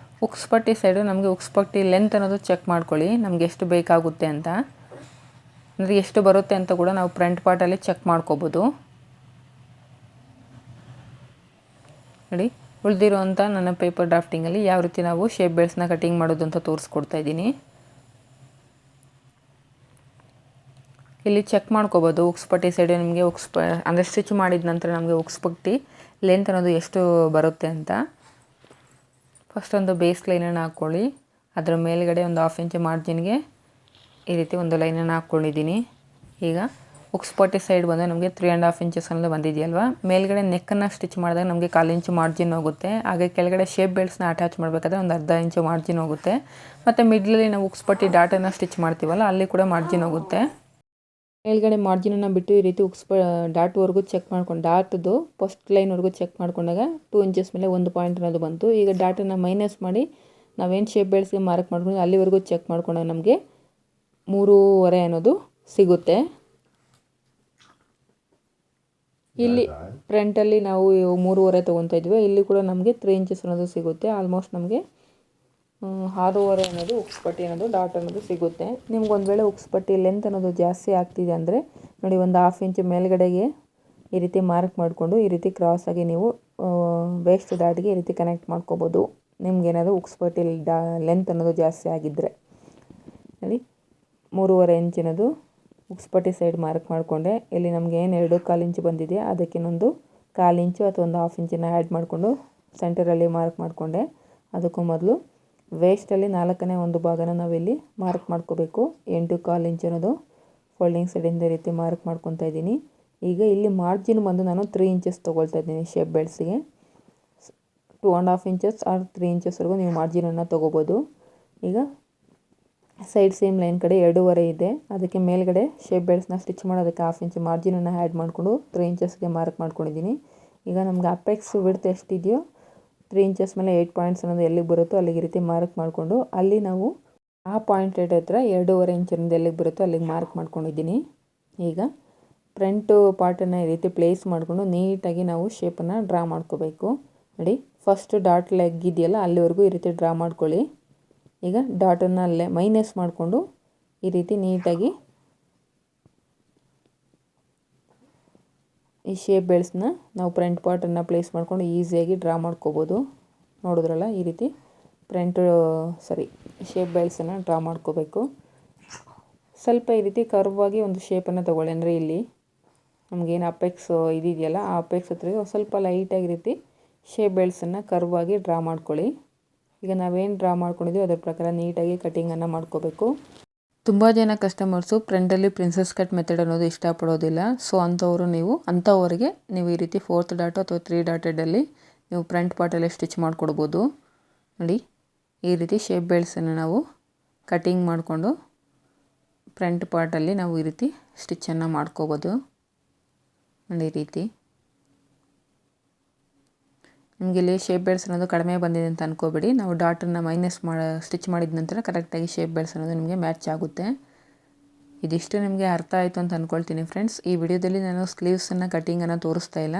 ಉಕ್ಸ್ಪಟ್ಟಿ ಸೈಡು ನಮಗೆ ಉಕ್ಸ್ಪಟ್ಟಿ ಲೆಂತ್ ಅನ್ನೋದು ಚೆಕ್ ಮಾಡ್ಕೊಳ್ಳಿ, ನಮಗೆ ಎಷ್ಟು ಬೇಕಾಗುತ್ತೆ ಅಂತ. ಅಂದರೆ ಎಷ್ಟು ಬರುತ್ತೆ ಅಂತ ಕೂಡ ನಾವು ಫ್ರಂಟ್ ಪಾರ್ಟಲ್ಲಿ ಚೆಕ್ ಮಾಡ್ಕೋಬೋದು ನೋಡಿ. ಉಳಿದಿರೋಂಥ ನನ್ನ ಪೇಪರ್ ಡ್ರಾಫ್ಟಿಂಗಲ್ಲಿ ಯಾವ ರೀತಿ ನಾವು ಶೇಪ್ ಬೆಲ್ಟ್ಸ್ನ ಕಟಿಂಗ್ ಮಾಡೋದು ಅಂತ ತೋರಿಸ್ಕೊಡ್ತಾ ಇದ್ದೀನಿ. ಇಲ್ಲಿ ಚೆಕ್ ಮಾಡ್ಕೋಬೋದು ಉಕ್ಸ್ಪಟ್ಟಿ ಸೈಡು ನಿಮಗೆ ಅಂದರೆ ಸ್ಟಿಚ್ ಮಾಡಿದ ನಂತರ ನಮಗೆ ಉಕ್ಸ್ಪಟ್ಟಿ ಲೆಂತ್ ಅನ್ನೋದು ಎಷ್ಟು ಬರುತ್ತೆ ಅಂತ. ಫಸ್ಟ್ ಒಂದು ಬೇಸ್ ಲೈನನ್ನು ಹಾಕ್ಕೊಳ್ಳಿ, ಅದರ ಮೇಲ್ಗಡೆ ಒಂದು 1/2 ಇಂಚ್ ಮಾರ್ಜಿನ್ಗೆ ಈ ರೀತಿ ಒಂದು ಲೈನನ್ನು ಹಾಕ್ಕೊಂಡಿದ್ದೀನಿ. ಈಗ ಉಕ್ಸ್ಪಟ್ಟಿ ಸೈಡ್ ಬಂದರೆ ನಮಗೆ 3.5 ಇಂಚಸ್ ಅನ್ನೋದು ಬಂದಿದೆಯಲ್ವ. ಮೇಲ್ಗಡೆ ನೆಕ್ಕನ್ನು ಸ್ಟಿಚ್ ಮಾಡಿದಾಗ ನಮಗೆ 1/4 ಇಂಚು ಮಾರ್ಜಿನ್ ಹೋಗುತ್ತೆ. ಹಾಗೆ ಕೆಳಗಡೆ ಶೇಪ್ ಬೆಲ್ಟ್ಸ್ನ ಅಟ್ಯಾಚ್ ಮಾಡಬೇಕಾದ್ರೆ ಒಂದು 1/2 ಇಂಚು ಮಾರ್ಜಿನ್ ಹೋಗುತ್ತೆ. ಮತ್ತು ಮಿಡ್ಲಲ್ಲಿ ನಾವು ಉಕ್ಸ್ಪಟ್ಟಿ ಡಾಟನ್ನು ಸ್ಟಿಚ್ ಮಾಡ್ತೀವಲ್ಲ ಅಲ್ಲಿ ಕೂಡ ಮಾರ್ಜಿನ್ ಹೋಗುತ್ತೆ. ಮೇಲ್ಗಡೆ ಮಾರ್ಜಿನನ್ನು ಬಿಟ್ಟು ಈ ರೀತಿ ಡಾಟ್ವರೆಗೂ ಚೆಕ್ ಮಾಡ್ಕೊಂಡು ಡಾಟ್ದು ಫಸ್ಟ್ ಲೈನ್ವರೆಗೂ ಚೆಕ್ ಮಾಡ್ಕೊಂಡಾಗ 2 ಇಂಚಸ್ ಮೇಲೆ 1 ಪಾಯಿಂಟ್ ಅನ್ನೋದು ಬಂತು. ಈಗ ಡಾಟನ್ನು ಮೈನಸ್ ಮಾಡಿ ನಾವೇನು ಶೇಪ್ ಬೆಲ್ಟ್ಸ್ಗೆ ಮಾರ್ಕ್ ಮಾಡ್ಕೊಂಡು ಅಲ್ಲಿವರೆಗೂ ಚೆಕ್ ಮಾಡ್ಕೊಂಡಾಗ ನಮಗೆ 3.5 ಅನ್ನೋದು ಸಿಗುತ್ತೆ. ಇಲ್ಲಿ ಫ್ರಂಟಲ್ಲಿ ನಾವು 3.5 ತೊಗೊತಾ ಇದ್ವಿ, ಇಲ್ಲಿ ಕೂಡ ನಮಗೆ 3 ಇಂಚಸ್ ಅನ್ನೋದು ಸಿಗುತ್ತೆ. ಆಲ್ಮೋಸ್ಟ್ ನಮಗೆ 6.5 ಅನ್ನೋದು ಉಕ್ಸ್ಪಟ್ಟಿ ಅನ್ನೋದು ಡಾಟ್ ಅನ್ನೋದು ಸಿಗುತ್ತೆ. ನಿಮ್ಗೆ ಒಂದು ವೇಳೆ ಉಕ್ಸ್ಪಟ್ಟಿ ಲೆಂತ್ ಅನ್ನೋದು ಜಾಸ್ತಿ ಆಗ್ತಿದೆ ಅಂದರೆ ನೋಡಿ ಒಂದು 1/2 ಇಂಚ್ ಮೇಲ್ಗಡೆಗೆ ಈ ರೀತಿ ಮಾರ್ಕ್ ಮಾಡಿಕೊಂಡು ಈ ರೀತಿ ಕ್ರಾಸಾಗಿ ನೀವು ವೇಸ್ಟ್ ಡಾಟ್ಗೆ ಈ ರೀತಿ ಕನೆಕ್ಟ್ ಮಾಡ್ಕೋಬೋದು. ನಿಮ್ಗೇನಾದರೂ ಉಕ್ಸ್ಪಟ್ಟಿ ಲೆಂತ್ ಅನ್ನೋದು ಜಾಸ್ತಿ ಆಗಿದ್ದರೆ ನೋಡಿ 3.5 ಇಂಚ್ ಅನ್ನೋದು ಉಕ್ಸ್ಪಟ್ಟಿ ಸೈಡ್ ಮಾರ್ಕ್ ಮಾಡಿಕೊಂಡೆ. ಇಲ್ಲಿ ನಮಗೆ ಏನು 2.25 ಇಂಚ್ ಬಂದಿದೆ ಅದಕ್ಕೇನೊಂದು 1/4 ಇಂಚು ಅಥವಾ ಒಂದು 1/2 ಇಂಚನ್ನು ಆ್ಯಡ್ ಮಾಡಿಕೊಂಡು ಸೆಂಟರಲ್ಲಿ ಮಾರ್ಕ್ ಮಾಡಿಕೊಂಡೆ. ಅದಕ್ಕೂ ಮೊದಲು ವೇಸ್ಟಲ್ಲಿ 4ನೇ ಒಂದು ಭಾಗನ ನಾವಿಲ್ಲಿ ಮಾರ್ಕ್ ಮಾಡ್ಕೋಬೇಕು. 8.25 ಇಂಚ್ ಅನ್ನೋದು ಫೋಲ್ಡಿಂಗ್ ಸೈಡಿಂದ ಈ ರೀತಿ ಮಾರ್ಕ್ ಮಾಡ್ಕೊತಾ ಇದ್ದೀನಿ. ಈಗ ಇಲ್ಲಿ ಮಾರ್ಜಿನ್ ಬಂದು ನಾನು 3 ಇಂಚಸ್ ತೊಗೊಳ್ತಾ ಇದ್ದೀನಿ ಶೇಪ್ ಬೆಲ್ಟ್ಸ್ಗೆ. 2.5 ಇಂಚಸ್ ಆರ್ 3 ಇಂಚಸ್ವರೆಗೂ ನೀವು ಮಾರ್ಜಿನನ್ನು ತೊಗೋಬೋದು. ಈಗ ಸೈಡ್ ಸೇಮ್ ಲೈನ್ ಕಡೆ 2.5 ಇದೆ, ಅದಕ್ಕೆ ಮೇಲ್ಗಡೆ ಶೇಪ್ ಬೆಲ್ಟ್ಸ್ನ ಸ್ಟಿಚ್ ಮಾಡೋದಕ್ಕೆ 1/2 ಇಂಚ್ ಮಾರ್ಜಿನನ್ನು ಆ್ಯಡ್ ಮಾಡಿಕೊಂಡು 3 ಇಂಚಸ್ಗೆ ಮಾರ್ಕ್ ಮಾಡ್ಕೊಂಡಿದ್ದೀನಿ. ಈಗ ನಮ್ಗೆ ಅಪೆಕ್ಸ್ ವಿಡ್ತ್ ಎಷ್ಟಿದೆಯೋ 3 ಇಂಚಸ್ ಮೇಲೆ 8 ಪಾಯಿಂಟ್ಸ್ ಅನ್ನೋದು ಎಲ್ಲಿಗೆ ಬರುತ್ತೋ ಅಲ್ಲಿಗೆ ಈ ರೀತಿ ಮಾರ್ಕ್ ಮಾಡಿಕೊಂಡು ಅಲ್ಲಿ ನಾವು ಆ ಪಾಯಿಂಟ್ ರೇಟ್ ಹತ್ರ 2.5 ಇಂಚಿನಿಂದ ಎಲ್ಲಿಗೆ ಬರುತ್ತೋ ಅಲ್ಲಿಗೆ ಮಾರ್ಕ್ ಮಾಡ್ಕೊಂಡಿದ್ದೀನಿ. ಈಗ ಫ್ರಂಟು ಪಾರ್ಟನ್ನು ಈ ರೀತಿ ಪ್ಲೇಸ್ ಮಾಡಿಕೊಂಡು ನೀಟಾಗಿ ನಾವು ಶೇಪನ್ನು ಡ್ರಾ ಮಾಡ್ಕೋಬೇಕು. ನೋಡಿ, ಫಸ್ಟ್ ಡಾಟ್ ಲೆಗ್ ಇದೆಯಲ್ಲ ಅಲ್ಲಿವರೆಗೂ ಈ ರೀತಿ ಡ್ರಾ ಮಾಡ್ಕೊಳ್ಳಿ. ಈಗ ಡಾಟನ್ನು ಅಲ್ಲೇ ಮೈನಸ್ ಮಾಡಿಕೊಂಡು ಈ ರೀತಿ ನೀಟಾಗಿ ಈ ಶೇಪ್ ಬೆಲ್ಟ್ಸ್ನ ನಾವು ಫ್ರಂಟ್ ಪಾರ್ಟನ್ನು ಪ್ಲೇಸ್ ಮಾಡಿಕೊಂಡು ಈಸಿಯಾಗಿ ಡ್ರಾ ಮಾಡ್ಕೋಬೋದು. ನೋಡಿದ್ರಲ್ಲ, ಈ ರೀತಿ ಶೇಪ್ ಬೆಲ್ಟ್ಸನ್ನು ಡ್ರಾ ಮಾಡ್ಕೋಬೇಕು. ಸ್ವಲ್ಪ ಈ ರೀತಿ ಕರ್ವ್ ಆಗಿ ಒಂದು ಶೇಪನ್ನು ತೊಗೊಳ್ಳಿ. ಅಂದರೆ ಇಲ್ಲಿ ನಮಗೇನು ಅಪೆಕ್ಸ್ ಇದೆಯಲ್ಲ ಆ ಅಪೆಕ್ಸ್ ಹತ್ರ ಸ್ವಲ್ಪ ಲೈಟಾಗಿ ರೀತಿ ಶೇಪ್ ಬೆಲ್ಟ್ಸನ್ನು ಕರ್ವ್ ಆಗಿ ಡ್ರಾ ಮಾಡ್ಕೊಳ್ಳಿ. ಈಗ ನಾವೇನು ಡ್ರಾ ಮಾಡ್ಕೊಂಡಿದ್ದೀವಿ ಅದರ ಪ್ರಕಾರ ನೀಟಾಗಿ ಕಟಿಂಗನ್ನು ಮಾಡ್ಕೋಬೇಕು. ತುಂಬ ಜನ ಕಸ್ಟಮರ್ಸು ಫ್ರಂಟಲ್ಲಿ ಪ್ರಿನ್ಸಸ್ ಕಟ್ ಮೆಥಡ್ ಅನ್ನೋದು ಇಷ್ಟಪಡೋದಿಲ್ಲ. ಸೊ ಅಂಥವ್ರಿಗೆ ನೀವು ಈ ರೀತಿ 4th ಡಾಟು ಅಥವಾ 3 ಡಾಟೆಡಲ್ಲಿ ನೀವು ಫ್ರಂಟ್ ಪಾರ್ಟಲ್ಲಿ ಸ್ಟಿಚ್ ಮಾಡಿಕೊಡ್ಬೋದು. ನೋಡಿ, ಈ ರೀತಿ ಶೇಪ್ ಬೆಲ್ಟ್ಸನ್ನು ನಾವು ಕಟಿಂಗ್ ಮಾಡಿಕೊಂಡು ಫ್ರಂಟ್ ಪಾರ್ಟಲ್ಲಿ ನಾವು ಈ ರೀತಿ ಸ್ಟಿಚ್ಚನ್ನು ಮಾಡ್ಕೋಬೋದು. ನೋಡಿ, ಈ ರೀತಿ ನಿಮಗೆ ಇಲ್ಲಿ ಶೇಪ್ ಬೆಲ್ಟ್ಸ್ ಅನ್ನೋದು ಕಡಿಮೆ ಬಂದಿದೆ ಅಂತ ಅಂದ್ಕೋಬೇಡಿ. ನಾವು ಡಾಟನ್ನು ಮೈನಸ್ ಸ್ಟಿಚ್ ಮಾಡಿದ ನಂತರ ಕರೆಕ್ಟಾಗಿ ಶೇಪ್ ಬೆಲ್ಟ್ಸ್ ಅನ್ನೋದು ನಿಮಗೆ ಮ್ಯಾಚ್ ಆಗುತ್ತೆ. ಇದಿಷ್ಟು ನಿಮಗೆ ಅರ್ಥ ಆಯಿತು ಅಂತ ಅಂದ್ಕೊಳ್ತೀನಿ ಫ್ರೆಂಡ್ಸ್. ಈ ವಿಡಿಯೋದಲ್ಲಿ ನಾನು ಸ್ಲೀವ್ಸನ್ನು ಕಟಿಂಗನ್ನು ತೋರಿಸ್ತಾ ಇಲ್ಲ,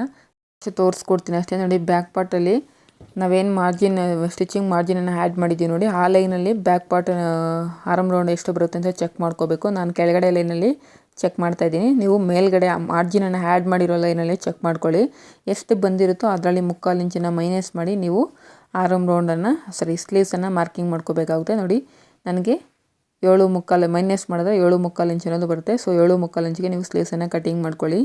ತೋರಿಸ್ಕೊಡ್ತೀನಿ ಅಷ್ಟೇ. ನೋಡಿ, ಬ್ಯಾಕ್ ಪಾರ್ಟಲ್ಲಿ ನಾವೇನು ಸ್ಟಿಚಿಂಗ್ ಮಾರ್ಜಿನನ್ನು ಆ್ಯಡ್ ಮಾಡಿದ್ದೀವಿ ನೋಡಿ, ಆ ಲೈನಲ್ಲಿ ಬ್ಯಾಕ್ ಪಾರ್ಟ್ ಆರ್ಮ್ ರೌಂಡ್ ಎಷ್ಟು ಬರುತ್ತೆ ಅಂತ ಚೆಕ್ ಮಾಡ್ಕೋಬೇಕು. ನಾನು ಕೆಳಗಡೆ ಲೈನಲ್ಲಿ ಚೆಕ್ ಮಾಡ್ತಾಯಿದ್ದೀನಿ. ನೀವು ಮೇಲ್ಗಡೆ ಮಾರ್ಜಿನನ್ನು ಆ್ಯಡ್ ಮಾಡಿರೋ ಲೈನಲ್ಲಿ ಚೆಕ್ ಮಾಡ್ಕೊಳ್ಳಿ. ಎಷ್ಟು ಬಂದಿರುತ್ತೋ ಅದರಲ್ಲಿ 3/4 ಇಂಚನ್ನು ಮೈನಸ್ ಮಾಡಿ ನೀವು ಆರ್ಮ್ ರೌಂಡನ್ನು ಸ್ಲೀವ್ಸನ್ನು ಮಾರ್ಕಿಂಗ್ ಮಾಡ್ಕೋಬೇಕಾಗುತ್ತೆ. ನೋಡಿ, ನನಗೆ 7.75 ಮೈನಸ್ ಮಾಡಿದ್ರೆ 7.75 ಇಂಚ್ ಅನ್ನೋದು ಬರುತ್ತೆ. ಸೊ 7.75 ಇಂಚಿಗೆ ನೀವು ಸ್ಲೀವ್ಸನ್ನು ಕಟಿಂಗ್ ಮಾಡ್ಕೊಳ್ಳಿ.